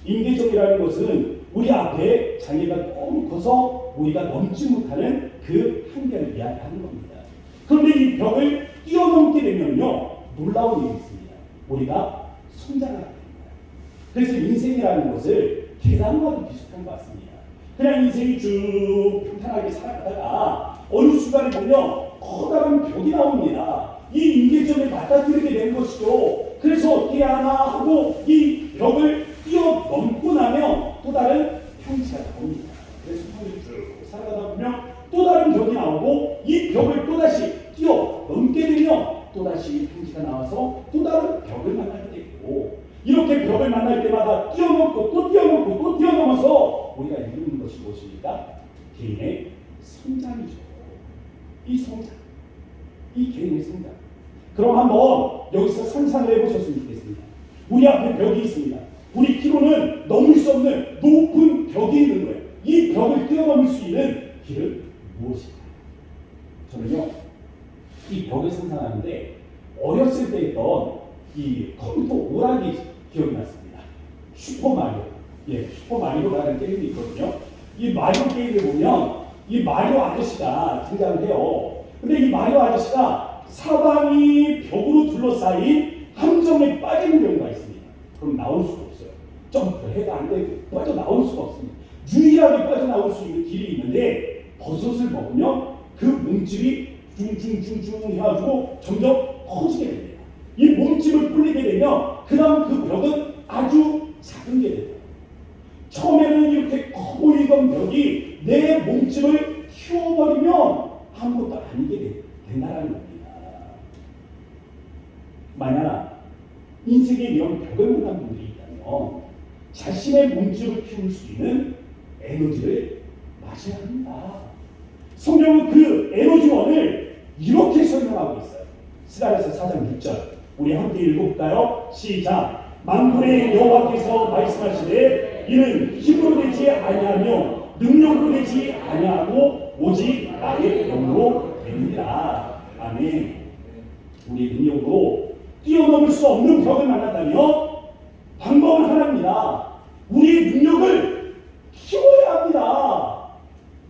임계점이라는 것은 우리 앞에 장애가 너무 커서 우리가 넘지 못하는 그 한계를 이야기하는 겁니다. 그런데 이 벽을 뛰어넘게 되면요, 놀라운 일이 있습니다. 우리가 성장하게 됩니다. 그래서 인생이라는 것을 계단과도 비슷한 것 같습니다. 그냥 인생이 쭉 평탄하게 살아가다가 어느 순간에 보면 커다란 벽이 나옵니다. 이 임계점에 맞닥뜨리게 된 것이죠. 그래서 어떻게 하나 하고 이 벽을 뛰어넘고 나면 또 다른 평지가 나옵니다. 그래서 평지를 쭉 살아가다 보면 또 다른 벽이 나오고 이 벽을 또다시 뛰어넘게 되면 또다시 평지가 나와서 또 다른 벽을 만나게 되고, 이렇게 벽을 만날 때마다 뛰어넘고 또 뛰어넘고 또 뛰어넘어서 우리가 이루는 것이 무엇입니까? 개인의 성장이죠. 이 성장, 이 개인의 성장. 그럼 한번 여기서 상상을 해보셨으면 좋겠습니다. 우리 앞에 벽이 있습니다. 우리 키로는 넘을 수 없는 높은 벽이 있는 거예요. 이 벽을 뛰어넘을 수 있는 길은 무엇일까요? 저는요, 이 벽을 상상하는데 어렸을 때 했던 이 컴퓨터 오락이 기억이 났습니다. 슈퍼마리오. 슈퍼마리오라는 게임이 있거든요. 이 마리오 게임을 보면 이 마리오 아저씨가 등장을 해요. 근데 이 마리오 아저씨가 사방이 벽으로 둘러싸인 함정에 빠지는 경우가 있습니다. 그럼 나올 수가 없어요. 점프해도 안 되고 빠져나올 수가 없습니다. 유일하게 빠져나올 수 있는 길이 있는데 버섯을 먹으면 그 몸집이 중중중중 해가지고 점점 커지게 됩니다. 이 몸집을 불리게 되면 그 다음 그 벽은 아주 작은 게 됩니다. 처음에는 이렇게 커 보이던 벽이 내 몸집을 키워버리면 아무것도 아니게 된다는 겁니다. 만약 인생에 이런 벽을 만난 분들이 있다면 자신의 몸집을 키울 수 있는 에너지를 마셔야 합니다. 성경은 그 에너지원을 이렇게 설명하고 있어요. 스가랴서 4장 6절, 우리 함께 읽어볼까요? 시작. 만군의 여호와께서 말씀하시되 이는 힘으로 되지 아니하며 능력으로 되지 아니하고 오직 나의 영으로 됩니다. 아멘. 우리 능력으로 뛰어넘을 수 없는 벽을 만났다면 방법은 하나입니다. 우리의 능력을 키워야 합니다.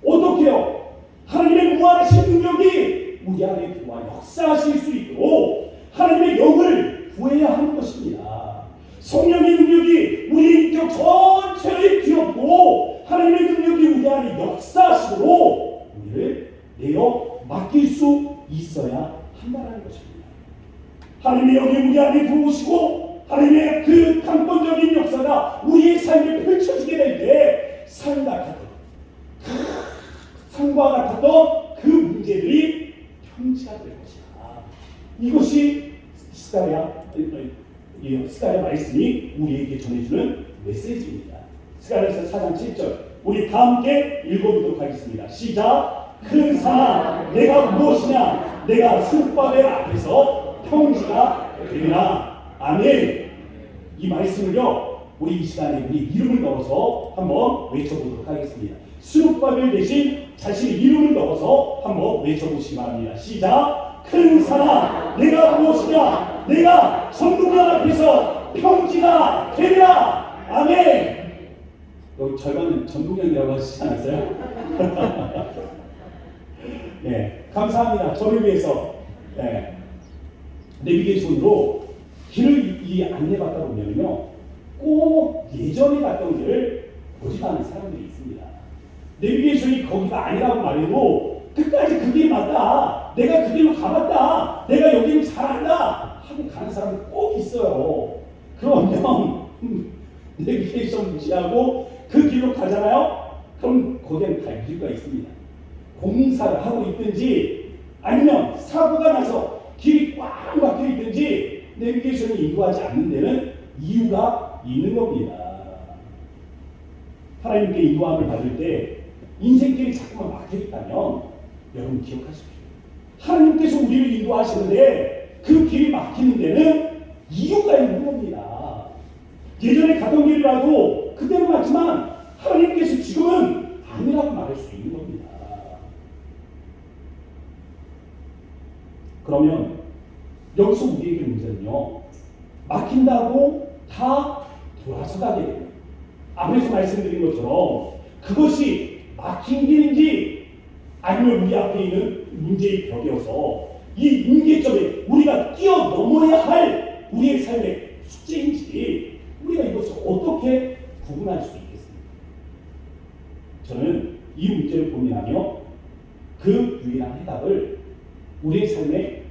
어떻게요? 하나님의 무한하신 능력이 우리 안에 들어와 역사하실 수 있도록 하나님의 영을 구해야 하는 것입니다. 성령의 능력이 우리 인격 전체를 뒤엎고 하나님의 능력이 우리 안에 역사하시도록 우리를 내어 맡길 수 있어야 한다는 것입니다. 하나님의 영이 우리 안에 들어오시고 하나님의 그 강권적인 역사가 우리의 삶에 펼쳐지게 될 때 산과 같았던 그 문제들이 평지가 될 것이다. 이것이 스가랴 말씀이 우리에게 전해주는 메시지입니다. 스가랴서 4장 7절, 우리 다 함께 읽어보도록 하겠습니다. 시작. 큰 산아 내가 무엇이냐 내가 스룹바벨 앞에서 평지가 되리라. 아멘. 이 말씀을요 우리 이 시간에 우리 이름을 넣어서 한번 외쳐보도록 하겠습니다. 스룹바벨 대신 자신의 이름을 넣어서 한번 외쳐보시기 바랍니다. 시작. 큰 산아 내가 무엇이냐 내가 전동면 앞에서 평지가 되리라. 아멘. 여기 절반은 전동형이라고 하시지 않았어요? 네, 감사합니다. 저를 위해서 내비게이션으로 길을 안내받다 보면요 꼭 예전에 갔던 길을 보지도 않은 사람들이 있습니다. 내비게이션이 거기가 아니라고 말해도 끝까지 그 길이 맞다, 내가 그 길로 가봤다, 내가 여기를 잘 안다 하고 가는 사람이 꼭 있어요. 그러면 내비게이션 무시하고 그 길로 가잖아요. 그럼 거기에는 다 이유가 있습니다. 공사를 하고 있든지 아니면 사고가 나서 길이 꽉 막혀 있든지 내비게이션이 인도하지 않는 데는 이유가 있는 겁니다. 하나님께 인도함을 받을 때 인생길이 자꾸만 막혀 있다면 여러분 기억하십시오. 하나님께서 우리를 인도하시는데 그 길이 막히는 데는 이유가 있는 겁니다. 예전에 가던 길이라도 그대로 맞지만 하나님께서 지금은 아니라고 말할 수 있는 겁니다. 그러면 여기서 우리에게 문제는요 막힌다고 다 돌아서 가게 됩니다. 앞에서 말씀드린 것처럼 그것이 막힌 길인지 아니면 우리 앞에 있는 문제의 벽이어서 이 임계점에 우리가 뛰어넘어야 할 우리의 삶의 숙제인지 우리가 이것을 어떻게 구분할 수 있겠습니까? 저는 이 문제를 고민하며 그 유일한 해답을 우리의 삶의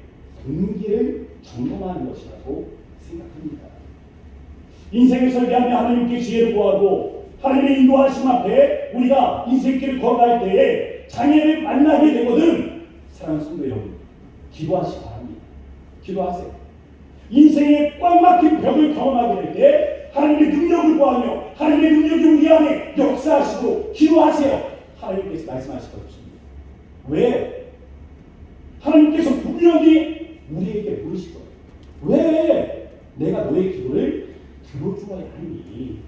동기를 점검하는 것이라고 생각합니다. 인생을 설계하며 하나님께 지혜를 구하고 하나님의 인도하심 앞에 우리가 인생길을 걸어갈 때에 장애를 만나게 되거든 사랑하는 성도 여러분 기도하시기 바랍니다. 기도하세요. 인생의 꽉 막힌 벽을 경험하게 될 때 하나님의 능력을 구하며 하나님의 능력이 우리 안에 역사하시고 기도하세요. 하나님께서 말씀하실 것입니다. 왜? 하나님께서 분명히 우리에게 물으실 거예요. 왜 내가 너의 기도를 들어주어야 하니?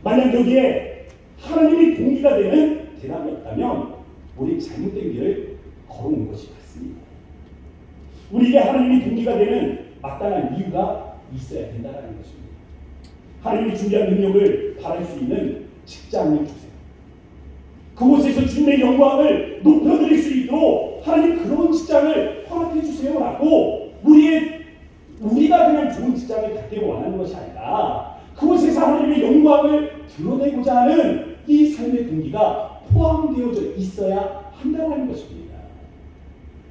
만약 여기에 하나님이 동기가 되는 대답이 없다면 우리 잘못된 길을 걸어온 것이 맞습니다. 우리에게 하나님이 동기가 되는 마땅한 이유가 있어야 된다는 것입니다. 하나님이 준비한 능력을 바랄 수 있는 직장을 주세요. 그곳에서 주님의 영광을 높여드릴 수 있도록 하나님 그런 직장을 허락해 주세요라고 우리가 그냥 좋은 직장을 갖기를 원하는 것이 아니라 그곳에서 하나님의 영광을 드러내고자 하는 이 삶의 동기가 포함되어져 있어야 한다는 것입니다.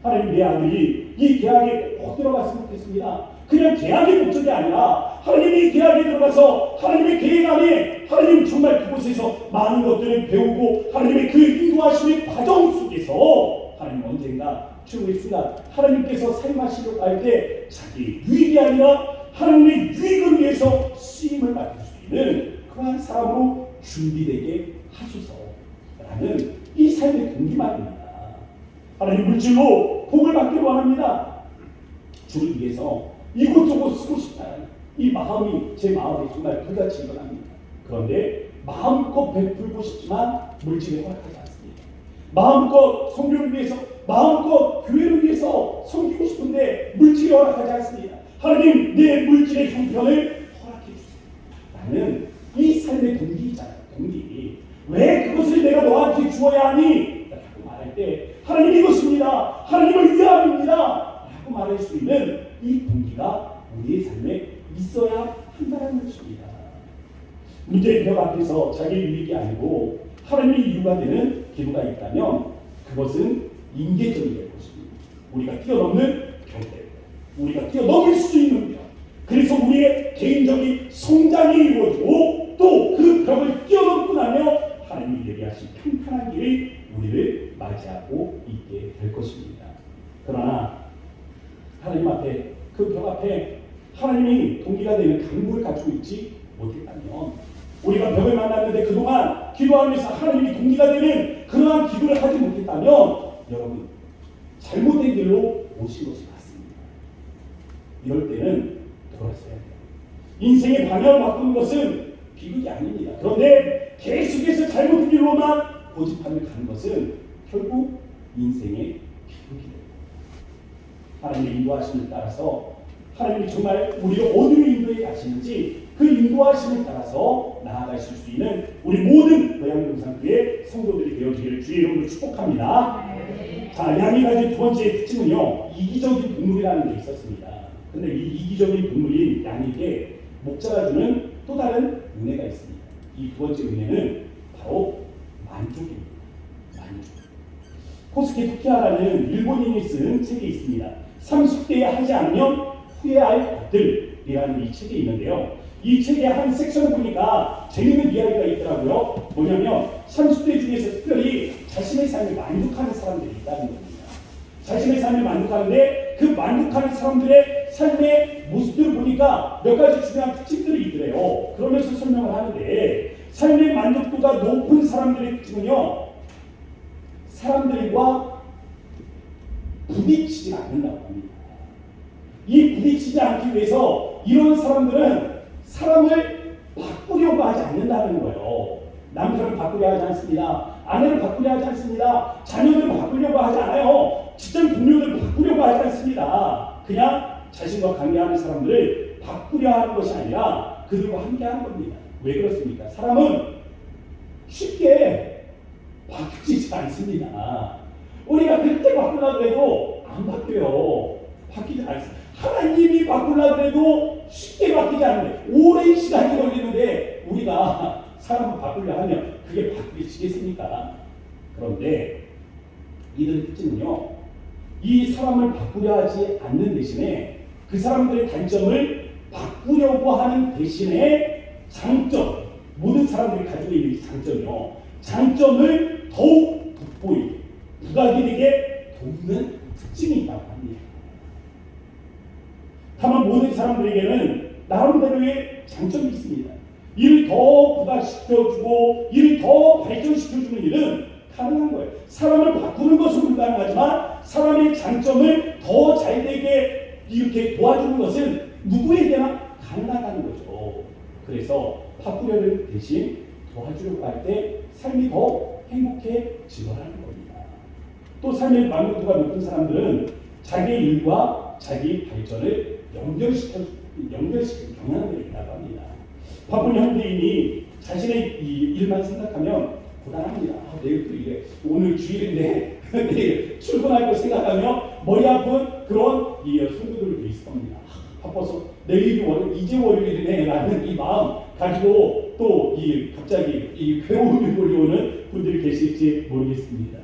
하나님 내 아들이 이 대학에 꼭 들어갔으면 좋겠습니다. 그냥 대학의 목적이 아니라 하나님이 이 대학에 들어가서 하나님의 계획 안에 하나님 정말 그곳에서 많은 것들을 배우고 하나님의 그 인도하심의 과정 속에서 하나님 언젠가 최후의 순간 하나님께서 사용하시려고 할 때 자기 유익이 아니라 하나님의 유익을 위해서 쓰임을 받을 수 있는 그러한 사람으로 준비되게 하소서라는 이 삶의 동기만입니다. 하나님 물질로 복을 받기를 원합니다. 주를 위해서 이곳저곳 쓰고 싶다는 이 마음이 제 마음에 정말 불같이 일어납니다. 그런데 마음껏 베풀고 싶지만 물질에 허락하지 않습니다. 마음껏 성교를 위해서 마음껏 교회를 위해서 섬기고 싶은데 물질에 허락하지 않습니다. 하나님 내 물질의 형편을 허락해 주세요. 나는 이 삶의 동기이잖아요. 동기. 왜 그것을 내가 너한테 주어야 하니? 라고 말할 때 하나님 이것입니다. 하나님을 위함입니다. 라고 말할 수 있는 이 동기가 우리의 삶에 있어야 한다는 것입니다. 문제의 벽 앞에서 자기의 유익이 아니고 하나님의 이유가 되는 기도가 있다면 그것은 임계점이 될 것입니다. 우리가 뛰어넘는 벽대, 우리가 뛰어넘을 수 있는 벽. 그래서 우리의 개인적인 성장이 이루어지고 또 그 벽을 뛰어넘고 나며 하나님이 예비하신 평탄한 길이 우리를 맞이하고 있게 될 것입니다. 그러나 하나님 앞에 그 벽 앞에 하나님이 동기가 되는 강구를 가지고 있지 못했다면 우리가 벽을 만났는데 그동안 기도하면서 하나님이 동기가 되는 그러한 기도를 하지 못했다면 여러분 잘못된 길로 오신 것이 맞습니다. 이럴 때는 돌아서야 돼요. 인생의 방향을 바꾸는 것은 비극이 아닙니다. 그런데 계속해서 잘못된 길로만 고집하며 가는 것은 결국 인생의 비극이 됩니다. 하나님의 인도하심을 따라서 하나님이 정말 우리를 어디로 인도해 가시는지 그 인도하심을 따라서 나아가실 수 있는 우리 모든 고향동산교회 성도들이 되어주기를 주의 이름으로 축복합니다. 자, 양이 가진 두 번째 특징은요, 이기적인 동물이라는 게 있었습니다. 근데 이 이기적인 동물인 양에게 목자가 주는 또 다른 은혜가 있습니다. 이 두 번째 은혜는 바로 만족입니다. 만족. 코스케 토키아라는 일본인이 쓴 책이 있습니다. 30대에 하지 않으면 후회할 것들이라는 이 책이 있는데요. 이 책의 한 섹션을 보니까 재밌는 이야기가 있더라고요. 뭐냐면 30대 중에서 특별히 자신의 삶에 만족하는 사람들이 있다는 겁니다. 자신의 삶에 만족하는데 그 만족하는 사람들의 삶의 모습들을 보니까 몇 가지 중요한 특징들이 있더래요. 그러면서 설명을 하는데 삶의 만족도가 높은 사람들의 특징은요, 사람들과 부딪히지 않는다고 합니다. 이 부딪히지 않기 위해서 이런 사람들은 사람을 바꾸려고 하지 않는다는 거예요. 남편을 바꾸려 하지 않습니다. 아내를 바꾸려 하지 않습니다. 자녀를 바꾸려고 하지 않아요. 직장 동료를 바꾸려고 하지 않습니다. 그냥 자신과 관계하는 사람들을 바꾸려 하는 것이 아니라 그들과 함께하는 겁니다. 왜 그렇습니까? 사람은 쉽게 바뀌지 않습니다. 우리가 그렇게 바꾸려고 해도 안 바뀌어요. 바뀌지 않습니다. 하나님이 바꾸려고 해도 쉽게 바뀌지 않는데 오랜 시간이 걸리는데 우리가 사람을 바꾸려 하면 그게 바뀌시겠습니까? 그런데 이들의 특징은요, 이 사람을 바꾸려 하지 않는 대신에 그 사람들의 단점을 바꾸려고 하는 대신에 장점, 모든 사람들이 가지고 있는 장점이요, 장점을 더욱 돋보이게 부각이 되게 돕는 특징이 있다고 합니다. 다만 모든 사람들에게는 나름대로의 장점이 있습니다. 이를 더 부각시켜주고 이를 더 발전시켜주는 일은 가능한 거예요. 사람을 바꾸는 것은 불가능하지만 사람의 장점을 더 잘되게 이렇게 도와주는 것은 누구에게나 가능하다는 거죠. 그래서 바꾸려는 대신 도와주려고 할 때 삶이 더 행복해지더라는 겁니다. 또 삶의 만족도가 높은 사람들은 자기의 일과 자기 발전을 연결시키는 경향들이 있다고 합니다. 바쁜 현대인이 자신의 이 일만 생각하면 고단합니다. 내일 또 이래. 오늘 주일인데 내일 출근할 거 생각하며 머리 아픈 그런 이 성도들도 있을 겁니다. 바빠서 내일이 이제 월요일이네 라는 이 마음 가지고 또 이 갑자기 이 괴로움이 몰려오는 분들이 계실지 모르겠습니다.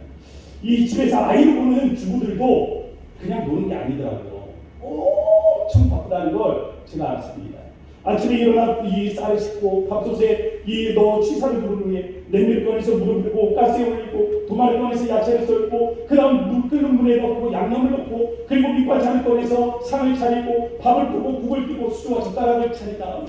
이 집에서 아이를 보는 주부들도 그냥 노는 게 아니더라고요. 엄청 바쁘다는 걸 제가 알았습니다. 아침에 일어나 이 쌀을 씻고 밥솥에 이 넣어 취사를 부른 후에 냄비를 꺼내서 물을 부고 가스에 올리고 도마를 꺼내서 야채를 썰고 그 다음 물 끓는 물에 넣고 양념을 넣고 그리고 밑반찬을 꺼내서 상을 차리고 밥을 푸고 국을 끓이고 수저와 젓가락을 차린 다음에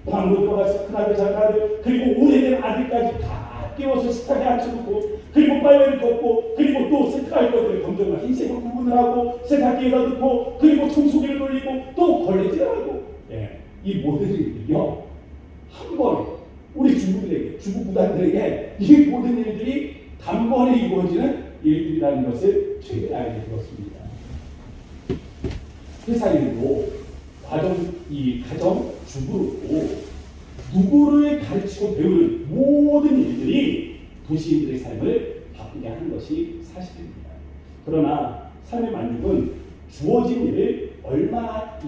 방으로 들어가서 큰아들 작은아들 그리고 오래된 아들까지 다 깨워서 식탁에 앉혀놓고 그리고 빨래를 걷고 그리고 또 세탁할 것들을 검정과 흰색으로 구분을 하고 세탁기에다 넣고 그리고 청소기를 돌리고 또 걸레질을 하고 이 모든 일들이요 한 번에 우리 주부들에게 주부부단들에게 이 모든 일들이 단번에 이루어지는 일들이라는 것을 최근에 알게 되었습니다. 회사 일도 가정 주부로 누구를 가르치고 배우는 모든 일들이 도시인들의 삶을 바꾸게 하는 것이 사실입니다. 그러나 삶의 만족은 주어진 일을 얼마나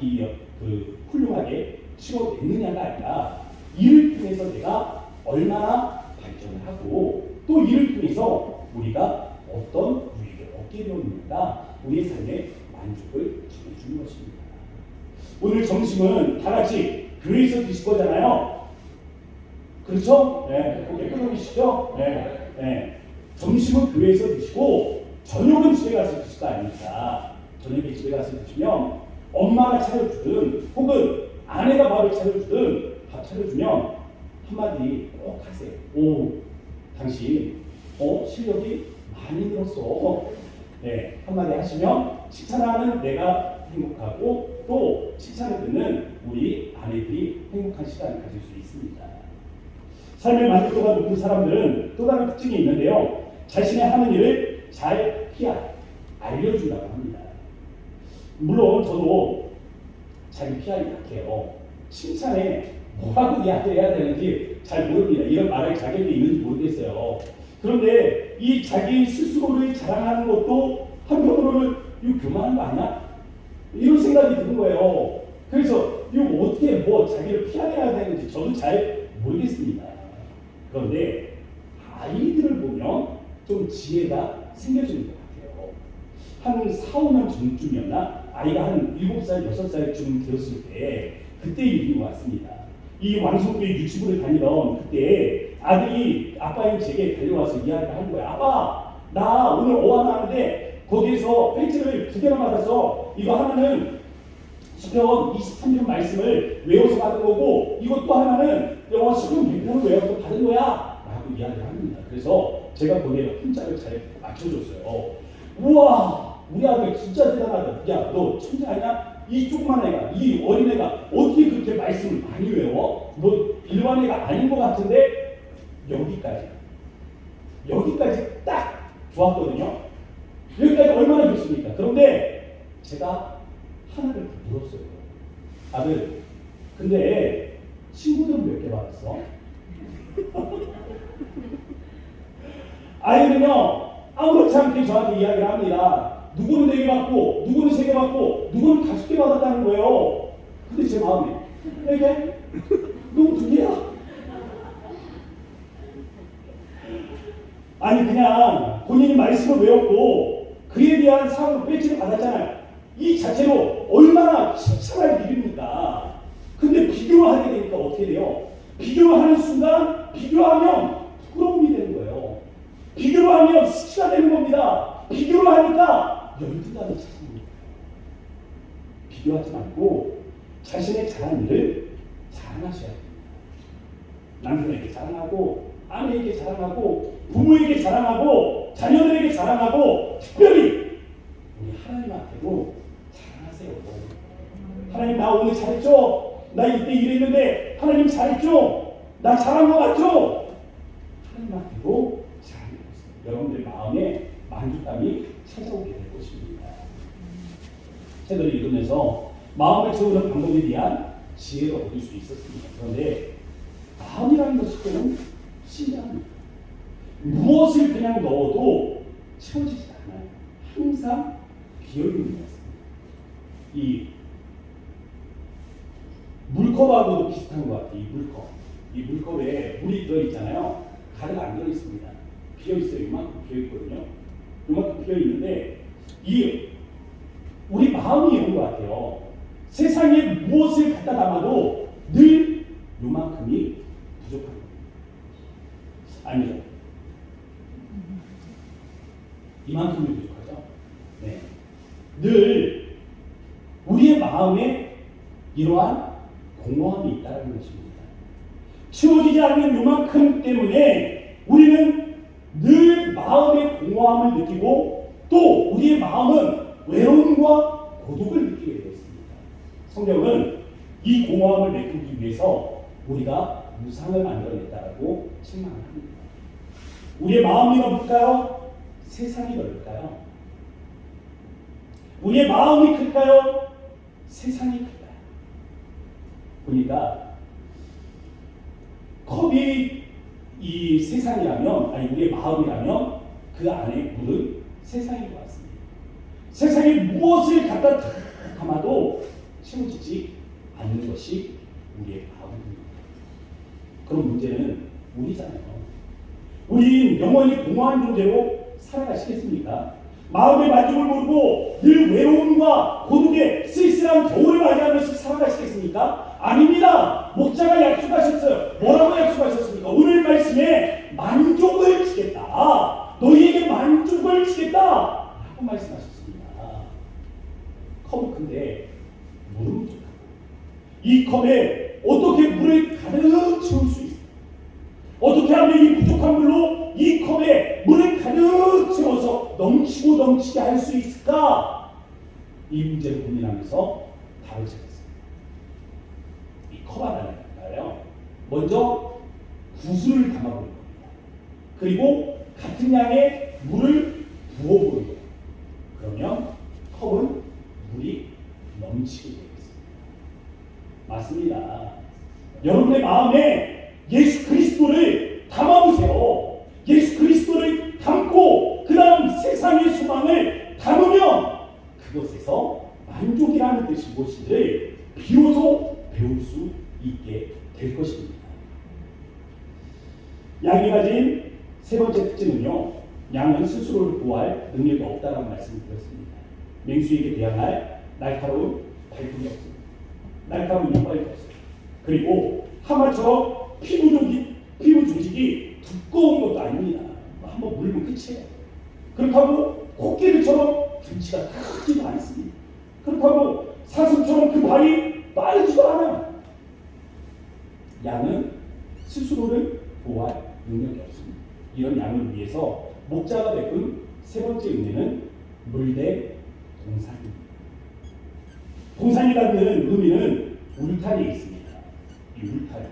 훌륭하게 치러내느냐가 아니라 이를 통해서 내가 얼마나 발전을 하고 또 이를 통해서 우리가 어떤 유익을 얻게 되었는가 우리의 삶의 만족을 정해주는 것입니다. 오늘 점심은 다 같이 교회에서 드실 거잖아요. 그렇죠? 네, 고개 끄덕이시죠? 네. 점심은 교회에서 드시고 저녁은 집에 가서 드실 거 아닙니까? 저녁에 집에 가서 드시면 엄마가 차려주든 혹은 아내가 밥을 차려주든 밥 차려주면 한마디 꼭 하세요. 오, 당신 실력이 많이 늘었어. 네, 한마디 하시면 칭찬하는 내가 행복하고 또 칭찬을 듣는 우리 아내들이 행복한 시간을 가질 수 있습니다. 삶의 만족도가 높은 사람들은 또 다른 특징이 있는데요. 자신의 하는 일을 잘 알려준다고 합니다. 물론 저도 자기 PR이 약해요. 칭찬에 뭐라고 이야기해야 되는지 잘 모릅니다. 이런 말할 자격이 있는지 모르겠어요. 그런데 이 자기 스스로를 자랑하는 것도 한편으로는 이거 교만한 거 아니야? 이런 생각이 드는 거예요. 그래서 이거 어떻게 자기를 피해야 되는지 저도 잘 모르겠습니다. 그런데 아이들을 보면 좀 지혜가 생겨지는 것 같아요. 한 4, 5년 전쯤이었나? 아이가 한 7살, 6살쯤 되었을 때 그때 일이 왔습니다. 이 왕성교회 유치부를 다니던 그때 아들이 아빠인 제게 달려와서 이야기를 하는 거야. 아빠, 나 오늘 어학 하는데 거기에서 배지를 2개나 받아서 이거 하나는 시편 23편 말씀을 외워서 받은 거고 이것도 하나는 영어 시편 100편을 외워서 받은 거야 라고 이야기를 합니다. 그래서 제가 거기에 혼자를 잘 맞춰줬어요. 우와, 우리 아들 진짜 대단하다. 야, 너 천재 아니야? 이 조그만 애가, 이 어린애가 어떻게 그렇게 말씀을 많이 외워? 너 일반 애가 아닌 것 같은데 여기까지 딱 좋았거든요. 여기까지 얼마나 좋습니까? 그런데 제가 하나를 물었어요. 아들, 근데 친구들은 몇 개 받았어? 아이는요 아무렇지 않게 저한테 이야기를 합니다. 누구는 4개 받고 누구는 3개 받고 누구는 5개 받았다는 거예요. 근데 제 마음에 4개? 너무 2개야? 아니 그냥 본인이 말씀을 외웠고 그에 대한 상으로 배지를 받았잖아요. 이 자체로 얼마나 칭찬할 일입니까? 근데 비교를 하게 되니까 어떻게 돼요? 비교를 하는 순간 비교하면 부끄러움이 되는 거예요. 비교를 하면 수치가 되는 겁니다. 비교를 하니까 열등감이 찾습니다. 비교하지 말고 자신의 잘한 일을 자랑하셔야 됩니다. 남편에게 자랑하고 아내에게 자랑하고 부모에게 자랑하고 자녀들에게 자랑하고 특별히 우리 하나님한테도 자랑하세요. 하나님 나 오늘 잘했죠? 나 이때 이랬는데 하나님 잘했죠? 나 잘한 거 맞죠? 하나님한테도 자랑해보세요. 여러분들 마음에 만족감이 찾아오게 될 것입니다. 책을 읽으면서 마음을 채우는 방법에 대한 지혜를 얻을 수 있었습니다. 그런데 마음이라는 것이 좀 신기합니다. 무엇을 그냥 넣어도 채워지지 않아요. 항상 비어있는 것 같습니다. 이 물컵하고도 비슷한 것 같아요. 이 물컵에 물이 들어있잖아요. 가득 안 들어있습니다. 비어있어요. 이만큼 비어있거든요. 이만큼 비어있는데 우리 마음이 이런 것 같아요. 세상에 무엇을 갖다 담아도 늘 요만큼이 부족합니다. 아니죠. 이만큼이 부족하죠. 네. 늘 우리의 마음에 이러한 공허함이 있다는 것입니다. 채워지지 않는 요만큼 때문에 우리는 늘 마음의 공허함을 느끼고 또 우리의 마음은 외로움과 고독을 느끼게 되어 있습니다. 성경은 이 공허함을 메꾸기 위해서 우리가 우상을 만들어냈다라고 책망을 합니다. 우리의 마음이 넓을까요? 세상이 넓을까요? 우리의 마음이 클까요? 세상이 클까요? 보니까 컵이 이 세상이라면, 아니 우리의 마음이라면 그 안에 물은 세상인 것 같습니다. 세상에 무엇을 갖다 담아도 채워지지 않는 것이 우리의 마음입니다. 그런 문제는 우리잖아요. 우린 영원히 공허한 존재로 살아가시겠습니까? 마음의 만족을 모르고 늘 외로움과 고독의 쓸쓸한 겨울을 맞이하면서 살아가시겠습니까? 아닙니다. 목자가 약속하셨어요. 뭐라고 약속하셨습니까? 오늘 말씀에 만족을 주겠다. 너희에게 만족을 주겠다. 라고 말씀하셨습니다. 컵은 큰데 물은 부족하고 이 컵에 어떻게 물을 가득 채울 수 있을까? 어떻게 하면 이 부족한 물로 이 컵에 물을 가득 채워서 넘치고 넘치게 할 수 있을까? 이 문제를 고민하면서 답을 찾았습니다. 이 컵 안에요. 먼저 구슬을 담아보는 겁니다. 그리고 같은 양의 물을 부어보는 거예요. 그러면 컵은 물이 넘치게 되겠습니다. 맞습니다. 여러분의 마음에 예수 그리스도를 담아보세요. 예수 그리스도를 담고 그 다음 세상의 소망을 담으면 그것에서 만족이라는 뜻이 무엇인지를 비로소 배울 수 있게 될 것입니다. 양이 가진 세 번째 특징은요, 양은 스스로를 보호할 능력이 없다라는 말씀을 드렸습니다. 맹수에게 대항할 날카로운 발톱이 없습니다. 날카로운 이빨이 없어요. 그리고 하마처럼 피부 조직이 두꺼운 것도 아닙니다. 한번 물면 끝이에요. 그렇다고 코끼리처럼 등치가 크지도 않습니다. 그렇다고 사슴처럼 그 발이 빠르지도 않아요. 양은 스스로를 보호할 능력이 없습니다. 이런 양을 위해서 목자가 베푼 세 번째 의미는 물대 동산입니다. 동산이라는 의미는 울타리에 있습니다. 이 울타리.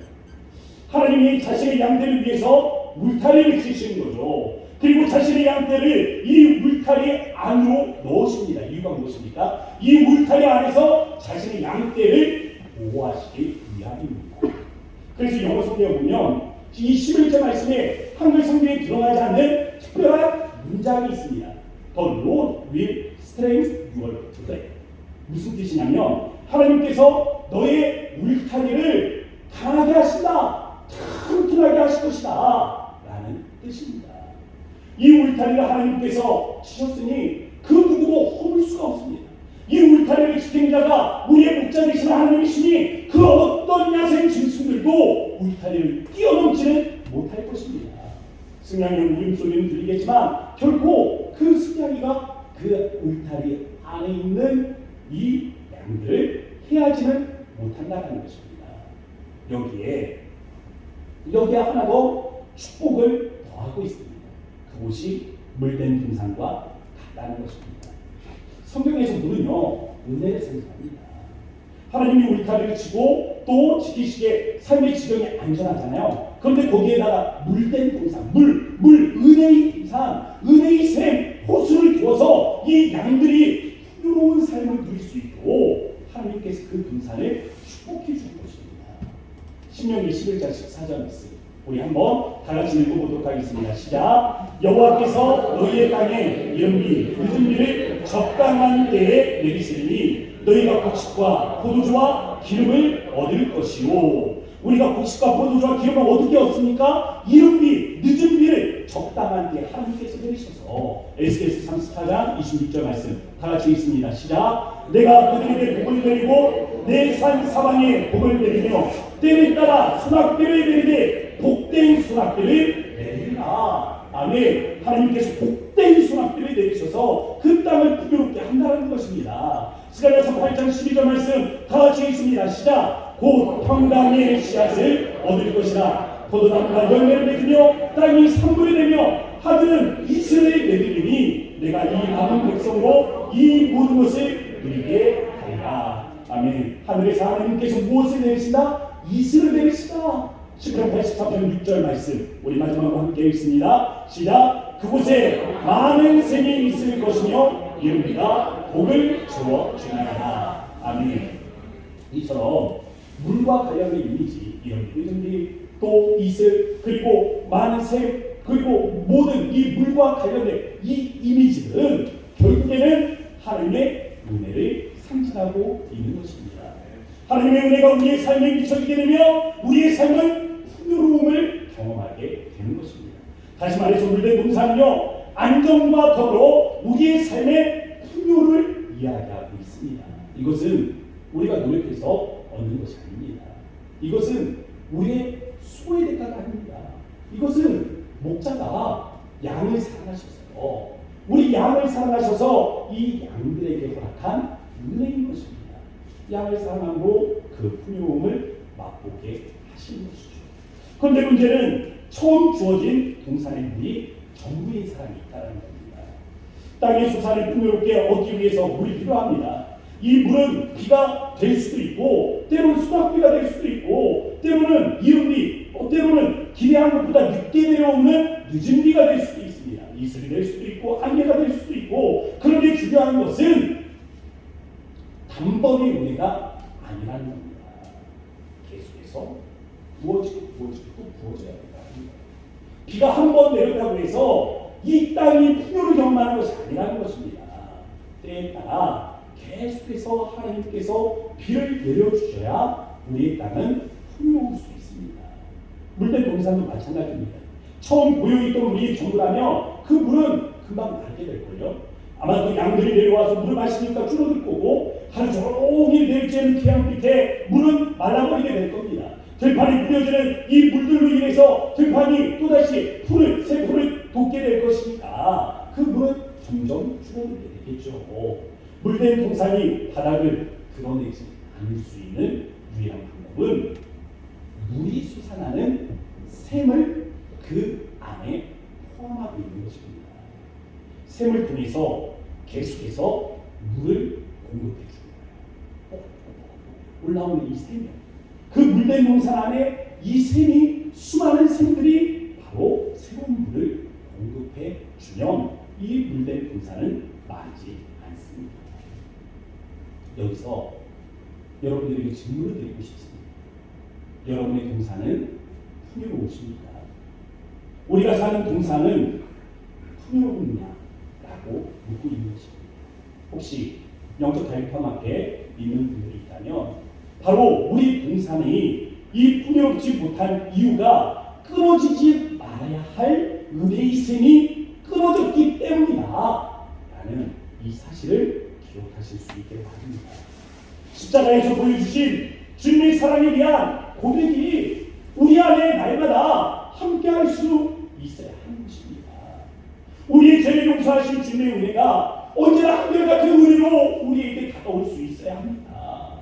하나님이 자신의 양들을 위해서 울타리를 지으시는 거죠. 그리고 자신의 양들을 이 울타리 안으로 넣으십니다. 이유가 무엇입니까? 이 울타리 안에서 자신의 양떼를 보호하시기 위함입니다. 그래서 영어 성경에 보면 이 11절 말씀에 한글 성경에 들어가지 않는 특별한 문장이 있습니다. The Lord will strengthen your faith. 무슨 뜻이냐면 하나님께서 너의 울타리를 강하게 하신다, 튼튼하게 하실 것이다 라는 뜻입니다. 이 울타리를 하나님께서 치셨으니 그 누구도 허물 수가 없습니다. 이 울타리를 지키는 자가 우리의 목자 되시는 하나님이시니 그 어떤 야생 짐승들도 울타리를 뛰어넘지는 못할 것입니다. 승냥이의 울음소리는 들리겠지만 결코 그 승냥이가 그 울타리 안에 있는 이 양들을 해하지는 못한다는 것입니다. 여기에 하나 더 축복을 더하고 있습니다. 그곳이 물된 동산과 같다는 것입니다. 성경에서 물은요, 은혜를 생각합니다. 하나님이 울타리를 치고 또 지키시기에 삶의 지경이 안전하잖아요. 그런데 거기에다가 물된 동산, 은혜의 동산, 은혜의 샘, 호수를 두어서 이 양들이 풍요로운 삶을 누릴 수 있도록 하나님께서 그 동산을 축복해 주는 것입니다. 신명기 11장 14절 말씀 우리 한번 다 같이 읽어보도록 하겠습니다. 시작. 여호와께서 너희의 땅에 이른비 늦은 비를 적당한 때에 내리시니 너희가 곡식과 포도주와 기름을 얻을 것이요. 우리가 곡식과 포도주와 기름을 어떻게 얻습니까? 이른비 늦은 비를 적당한 때에 하나님께서 내리셔서 에스겔서 34장 26절 말씀 다 같이 읽습니다. 시작. 내가 그들에게 복을 내리고 내 산 사방에 복을 내리며 때를 따라 수낙들을 내리되 복된 수낙들을 내리라. 아멘. 하나님께서 복된 수낙들을 내리셔서 그 땅을 풍요롭게 한다는 것입니다. 스가랴서 8장 12절 말씀 다 같이 읽습니다. 시작. 곧 평강의 씨앗을 얻을 것이라. 포도나무가 열매를 맺으며 땅이 산물이 되며 하늘은 이슬을 내리리니 내가 이 남은 백성으로 이 모든 것을 누리게 하리라. 아멘. 하늘에서 하나님께서 무엇을 내리신다? 이슬을 내리시다. 시편 83편 6절 말씀 우리 마지막으로 함께 읽습니다. 시작. 그곳에 많은 샘이 있을 것이며 이름비가 복을 주어 주리라. 아멘. 이처럼 물과 관련된 이미지, 이런 이름비, 또 이슬, 그리고 많은 샘, 그리고 모든 이 물과 관련된 이 이미지들은 결국에는 하나님의 은혜를 상징하고 있는 것입니다. 하나님의 은혜가 우리의 삶에 미쳐지게 되면 우리의 삶은 풍요로움을 경험하게 되는 것입니다. 다시 말해서 물된 동산은요, 안정과 더불어 우리의 삶의 풍요를 이야기하고 있습니다. 이것은 우리가 노력해서 얻는 것이 아닙니다. 이것은 우리의 수고의 대가가 아닙니다. 이것은 목자가 양을 사랑하셔서 우리 양을 사랑하셔서 이 양들에게 허락한 은혜인 것입니다. 양을 사랑함으로 그 풍요로움을 맛보게 하시는 것이죠. 그런데 문제는 처음 주어진 동산의 물이 전부인 사람이 있다는 겁니다. 땅의 수산을 풍요롭게 얻기 위해서 물이 필요합니다. 이 물은 비가 될 수도 있고 때로는 수박비가 될 수도 있고 때로는 이른비, 때로는 기대한 것보다 늦게 내려오는 늦은 비가 될 수도 있습니다. 이슬이 될 수도 있고 안개가 될 수도 있고, 그런데 중요한 것은 단번의 은혜가 아니라는 겁니다. 계속해서 부어지고 또 부어져야 된다. 비가 한 번 내렸다고 해서 이 땅이 풍요를 경험하는 것이 아니라는 것입니다. 때에 따라 계속해서 하나님께서 비를 내려주셔야 우리의 땅은 풍요로울 수 있습니다. 물된 동산도 마찬가지입니다. 처음 고여있던 물이 정글하면 그 물은 금방 마르게 될 거예요. 아마 그 양들이 내려와서 물을 마시니까 줄어들 거고, 하루 종일 내리쬐는 태양 밑에 물은 말라버리게 될 겁니다. 들판이 뿌려지는 이 물들로 인해서 들판이 또다시 새 풀을 돋게 될 것이니까 그 물은 점점 줄어들게 되겠죠. 물된 동산이 바닥을 드러내지 않을 수 있는 유일한 방법은 물이 솟아나는 샘을 그 안에 포함하고 있는 것입니다. 샘을 통해서 계속해서 물을 공급해 줍니다. 올라오는 이 샘이, 그 물된 동산 안에 이 샘이, 수많은 샘들이 바로 새로운 물을 공급해 주면 이 물된 동산은 마르지 않습니다. 여기서 여러분들에게 질문을 드리고 싶습니다. 여러분의 동산은 풍요로우십니까? 우리가 사는 동산은 풍요롭느냐라고 묻고 있는 것입니다. 혹시 영적 다이렉터 앞에 있는 분들이 있다면 바로 우리 동산이 이 풍요롭지 못한 이유가 끊어지지 말아야 할 은혜의 샘이 끊어졌기 때문이다 라는 이 사실을 기억하실 수 있게 바랍니다. 십자가에서 보여주신 주님의 사랑에 대한 고백이 우리 안에 날마다 함께할 수 있어야 하는 것입니다. 우리의 죄를 용서하신 주님의 은혜가 언제나 한결같은 은혜로 우리에게 다가올 수 있어야 합니다.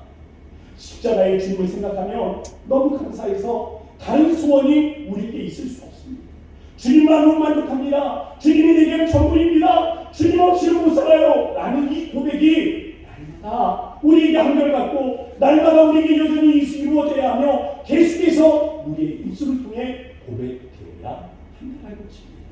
십자가의 주님을 생각하면 너무 감사해서 다른 소원이 우리에게 있을 수 없습니다. 주님만으로 만족합니다. 주님이 내게는 전부입니다. 주님 없이는 못 살아요 라는 이 고백이 날마다 우리에게 한결같고 날마다 우리에게 여전히 이루어져야 하며 계속해서 우리의 입술을 통해 고백되어야 한다는 것입니다.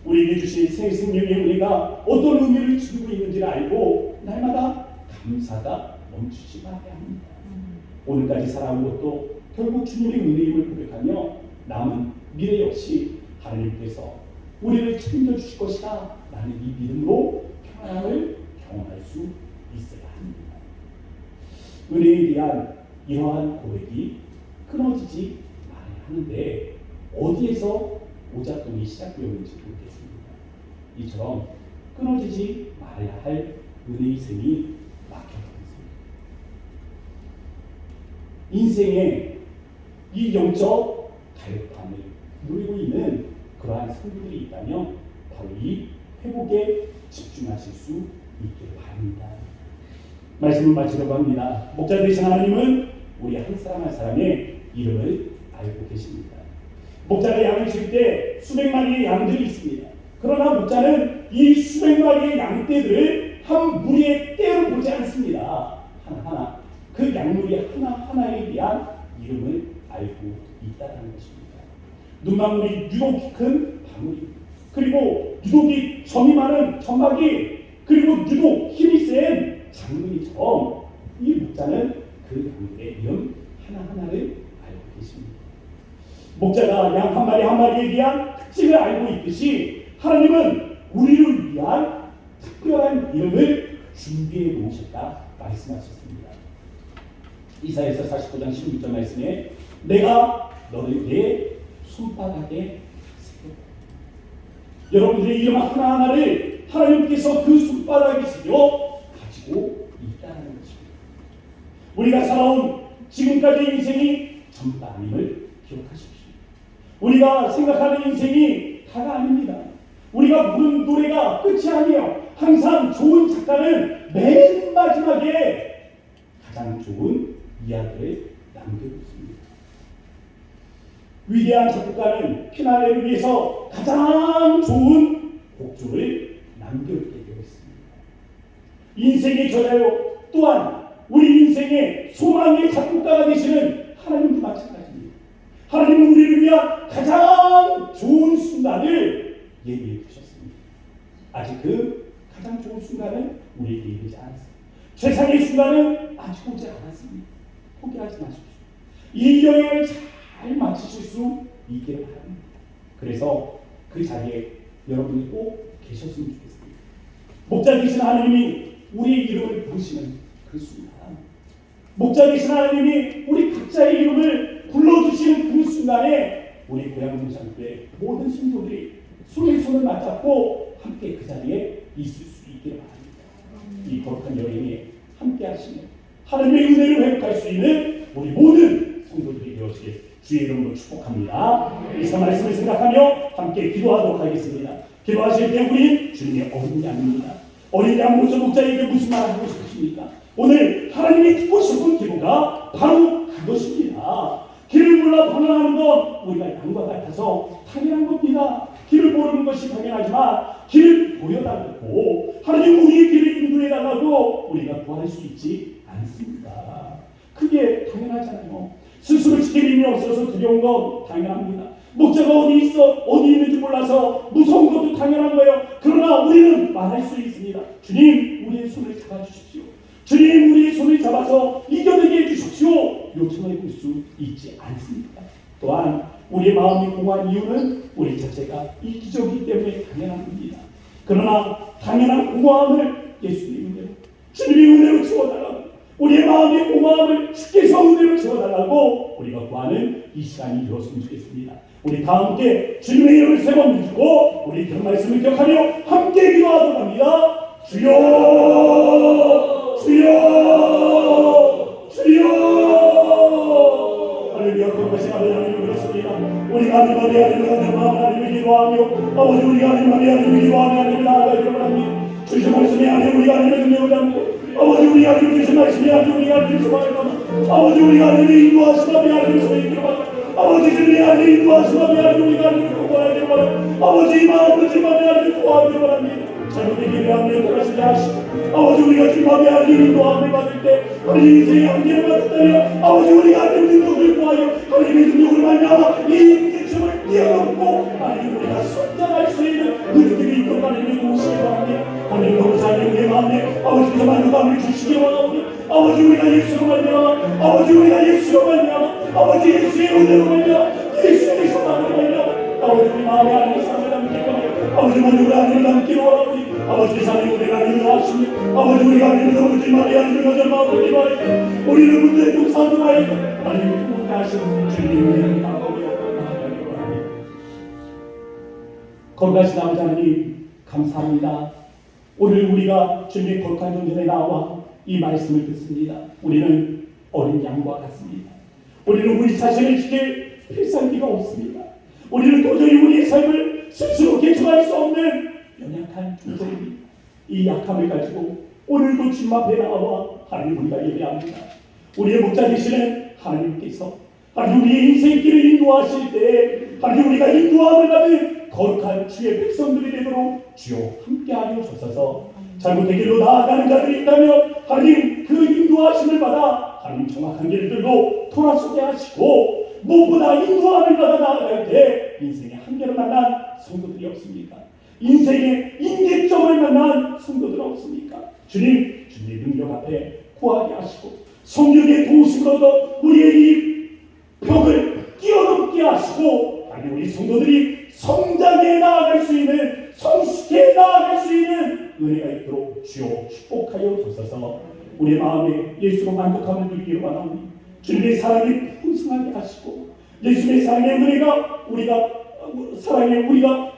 우리에게 주신 새 생명의 은혜가 어떤 의미를 지니고 있는지를 알고 날마다 감사가 멈추지 말아야 합니다. 오늘까지 살아온 것도 결국 주님의 은혜임을 고백하며 남은 미래 역시 하나님께서 우리를 책임져 주실 것이다 라는 이 믿음으로 평안함을 경험할 수 있어야 합니다. 은혜에 대한 이러한 고백이 끊어지지 말아야 하는데 어디에서 오작동이 시작되었는지 모르겠습니다. 이처럼 끊어지지 말아야 할 은혜의 샘이 막혀가고 있습니다. 인생에 이 영적 갈팡을 누리고 있는 그러한 성도들이 있다면 바로 이 회복에 집중하실 수 있기를 바랍니다. 말씀을 마치려고 합니다. 목자 되신 하나님은 우리 한 사람 한 사람의 이름을 알고 계십니다. 목자가 양을 칠 때 수백 마리의 양들이 있습니다. 그러나 목자는 이 수백 마리의 양떼들을 한 무리의 떼로 보지 않습니다. 하나하나 그 양무리 하나하나에 대한 이름을 알고 있다는 것입니다. 눈망울이 유독 큰 방울이, 그리고 유독이 점이 많은 점막이, 그리고 유독 힘이 센 장군이처럼 이 목자는 그 양들의 이름 하나하나를 알고 계십니다. 목자가 양 한 마리 한 마리에 대한 특징을 알고 있듯이 하나님은 우리를 위한 특별한 이름을 준비해 놓으셨다 말씀하셨습니다. 이사야서 49장 16절 말씀에 내가 너를 내 손바닥에 새겼다. 여러분들의 이름 하나하나를 하나님께서 그 손바닥에 새겨 가지고 있다는 것입니다. 우리가 살아온 지금까지의 인생이 전부가 아님을 기억하십시오. 우리가 생각하는 인생이 다가 아닙니다. 우리가 부른 노래가 끝이 아니에요. 항상 좋은 작가는 맨 마지막에 가장 좋은 이야기를 남겨놓습니다. 위대한 작곡가는 피날레를 위해서 가장 좋은 곡조를 남겨두게 되어 있습니다. 인생의 저자요 또한 우리 인생의 소망의 작곡가가 되시는 하나님도 마찬가지입니다. 하나님은 우리를 위한 가장 좋은 순간을 예비해 두셨습니다. 아직 그 가장 좋은 순간은 우리에게 이르지 않았습니다. 최상의 순간은 아직 오지 않았습니다. 포기하지 마십시오. 이 여행을 잘 마치실 수 있기를 바랍니다. 그래서 그 자리에 여러분이 꼭 계셨으면 좋겠습니다. 목자 되신 하나님이 우리의 이름을 부르시는 그 순간, 목자 되신 하나님이 우리 각자의 이름을 불러주시는 그 순간에 우리 고향동산교회 모든 성도들이 손에 손을 맞잡고 함께 그 자리에 있을 수 있기를 바랍니다. 이 거룩한 여행에 함께 하시는 하나님의 은혜를 회복할 수 있는 우리 모든 성도들이 되어지길 주의 이름으로 축복합니다. 이 말씀을 생각하며 함께 기도하도록 하겠습니다. 기도하실 때 우리 주님의 어린 양입니다. 어린 양으로서 목자에게 무슨 말을 하고 싶으십니까? 오늘 하나님이 듣고 싶은 기도가 바로 그것입니다. 길을 몰라 방황하는 건 우리가 양과 같아서 당연한 겁니다. 길을 모르는 것이 당연하지만 길을 보여달라고 하나님 우리의 길을 인도해달라고 우리가 구할 수 있지 않습니다. 그게 당연하잖아요. 스스로 지킬 힘이 없어서 두려운 건 당연합니다. 목자가 어디 있는지 몰라서 무서운 것도 당연한 거예요. 그러나 우리는 말할 수 있습니다. 주님, 우리의 손을 잡아주십시오. 주님, 우리의 손을 잡아서 이겨내게 해주십시오. 요청해 볼 수 있지 않습니까? 또한 우리의 마음이 공허한 이유는 우리 자체가 이기적이기 때문에 당연한 겁니다. 그러나 당연한 공허함을 예수님의 은혜로, 주님의 은혜로 채워달라고, 우리의 마음의 공허함을 주께서 은혜로 채워달라고 우리가 구하는 이 시간이 되었으면 좋겠습니다. 우리 다 함께 주님의 이름을 세 번 믿고 우리 그런 말씀을 기억하며 함께 기도하도록 합니다. 주여, 주여, 주여. 할렐루야. 그것이 하나님을 그렇습니다. 우리가 하나님의 하나님을 기도하며 아버지 우리가 하나님을 기도하며 하나님을 나아가기를 원합니다. 주신 말씀이 하나님 우리가 하나님의 능력을 담고 아버지 우리가 하나님 주신 말씀이 하나님 우리가 하나님 소망을 담아 아버지 우리가 하나님의 인도하심과 하나님의 소망을 담아 아버지 주님의 하나님 인도하심과 하나님 우리가 하나님을 구하기를 원합니다. 아버지 이 마음으로 주님 앞에 하나님을 구하기를 원합니다. 잘못된 길을 하나님 돌아서게 하시고 아버지 우리가 주님 앞에 하나님 인도함을 받을 때 하나님 인생의 한계를 받았다면 아버지 우리가 하나님의 능력을 구하여 하나님의 능력을 말미암아 이 인생을 뛰어넘고 하나님 우리가 성장할 수 있는 은혜들이 있도록 하나님의 도우시기 바랍니다. 하나님 감사하니 우리의 마음에 아버지께서 만족함을 주시기 원하오니 아버지 우리가 예수로 말미암아 아버지 우리가 예수로 말미암아 아버지 예수의 은혜로 말미암아 예수의 소망으로 말미암아 아버지 우리 마음에 하나님의 삶을 담길 거니 아버지 먼저 우리 하나님을 담기로 원하오니 아버지 사랑이 우리가 하나님을 하시니 아버지 우리가 하나님을 아버지 마음에 하나님을 가져 마음을 기도하여 우리를 문제에 동사하고 가야 하나님을 구원케 하시는 주님의 은혜를 담아오며 나아가기로 원합니다. 거룩하신 아버지 하나님 감사합니다. 오늘 우리가 주님의 거룩한 존전에 나와 이 말씀을 듣습니다. 우리는 어린 양과 같습니다. 우리는 우리 자신을 지킬 필살기가 없습니다. 우리는 도저히 우리의 삶을 스스로 개척할 수 없는 연약한 존재입니다. 이 약함을 가지고 오늘도 주님 앞에 나와 하나님 우리가 예배합니다. 우리의 목자 되시는 하나님께서 하나님 우리의 인생길을 인도하실 때 하나님 우리가 인도함을 받은 거룩한 주의 백성들이 되도록 주여 함께하여 주셔서 잘못된 길로 나아가는 자들이 있다면 하나님 그 인도하심을 받아 하나님 정확한 길을 들고 돌아서게 하시고 무엇보다 인도함을 받아 나아갈 때 인생의 한계를 만난 성도들이 없습니까? 인생의 임계점을 만난 성도들 없습니까? 주님, 주님의 능력 앞에 구하게 하시고 성령의 도우심으로도 우리의 이 벽을 뛰어넘게 하시고 하나님 우리 성도들이 성장해 나아갈 수 있는 성숙해 나아갈 수 있는 은혜가 있도록 주여 축복하여 주셔서 우리의 마음에 예수로 만족함을 누리기를 원하오니 주님의 사랑이 풍성하게 하시고 예수님의 사랑의 은혜가 우리가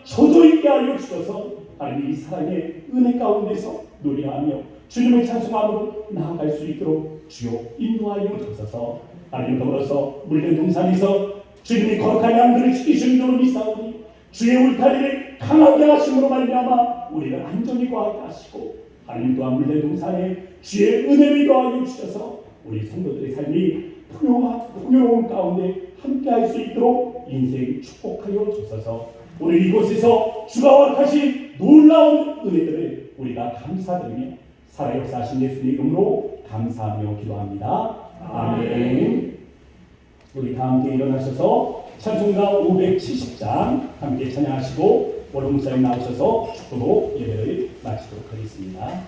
젖어 있게 하여 주셔서 하나님 이 사랑의 은혜 가운데서 노래하며 주님을 찬송함으로 나아갈 수 있도록 주여 인도하여 주셔서 하나님 더불어서 물된 동산에서 주님이 거룩한 양들을 지키시는 줄로 믿사오니 주의 울타리를 강하게 하심으로 말미암아 우리를 안전히 거하게 하시고 하나님 또한 물된 동산에 주의 은혜를 더하여 주셔서 우리 성도들의 삶이 풍요로운 가운데 함께할 수 있도록 인생 축복하여 주소서. 우리 이곳에서 주가 허락하신 놀라운 은혜들을 우리가 감사드리며 살아 역사하신 예수님의 이름으로 감사하며 기도합니다. 아멘. 우리 다 함께 일어나셔서 찬송가 570장 함께 찬양하시고 원로 목사님 나오셔서 축도로 예배를 마치도록 하겠습니다.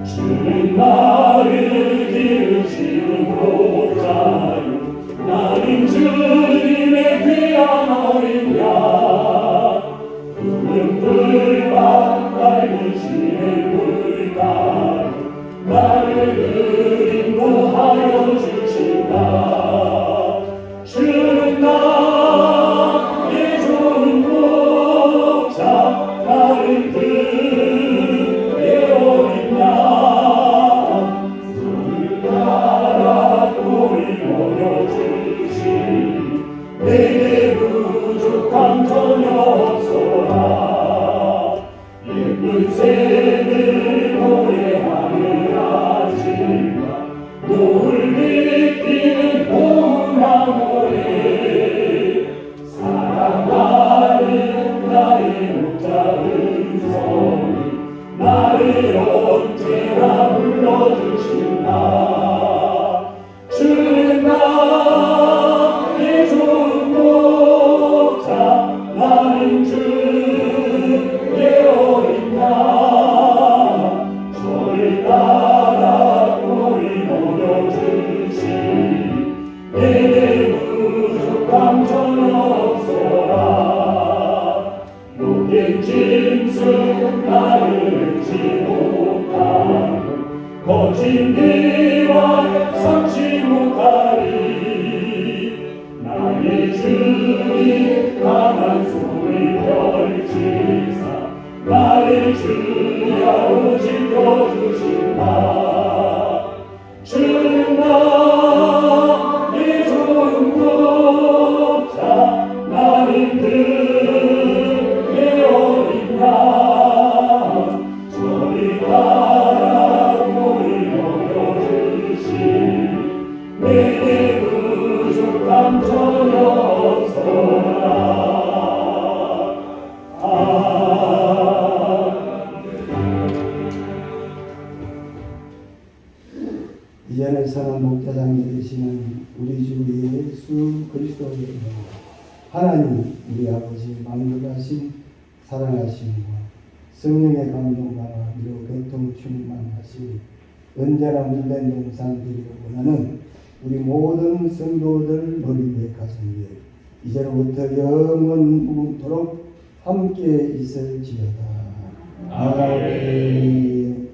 주는 나를 기르시는 자유, 나는 주님의 귀한 어린 양. 푸른 풀밭 밟으시는 물가로 나를 인도하여 주신다. 주는 나의 좋은 목자, 나를 그의 어린 양. 푸른 나라 꿀이 먹여주시니 내게 부족함 전혀 없소라. 예쁜 새를 노래하는 아침과 노을 느끼는 고운한 노래, 사랑하는 나의 목자 음성이 나를 언제나 불러주신다. 주는 나의 좋은 목자, 나는 주의 어린 양. 저를 따라 꿀이 먹여주시니 내게 부족함 전혀 없소라. 못된 짐승 나를 지 못하고 거친 비와 삼지 못하리. 나의 주님 강한 손을 펼치사 나를 주야로 지켜주신다. 주는 나의 좋은 목자, 나는 그의 어린 양. 저리 따라 꿀이 먹여주시니 내게 부족함 전혀 없소라. 이제는 선한 목자장이 되시는 우리 주 예수 그리스도의 이름으로 하나님 우리 아버지 만물하신 사랑하심과 성령의 감동과 위로 교통 충만하시니 언제나 물된 동산 되기를 원하는 우리 모든 성도들 너희의 가정에 이제로부터 영원토록 함께 있을지어다. 아멘.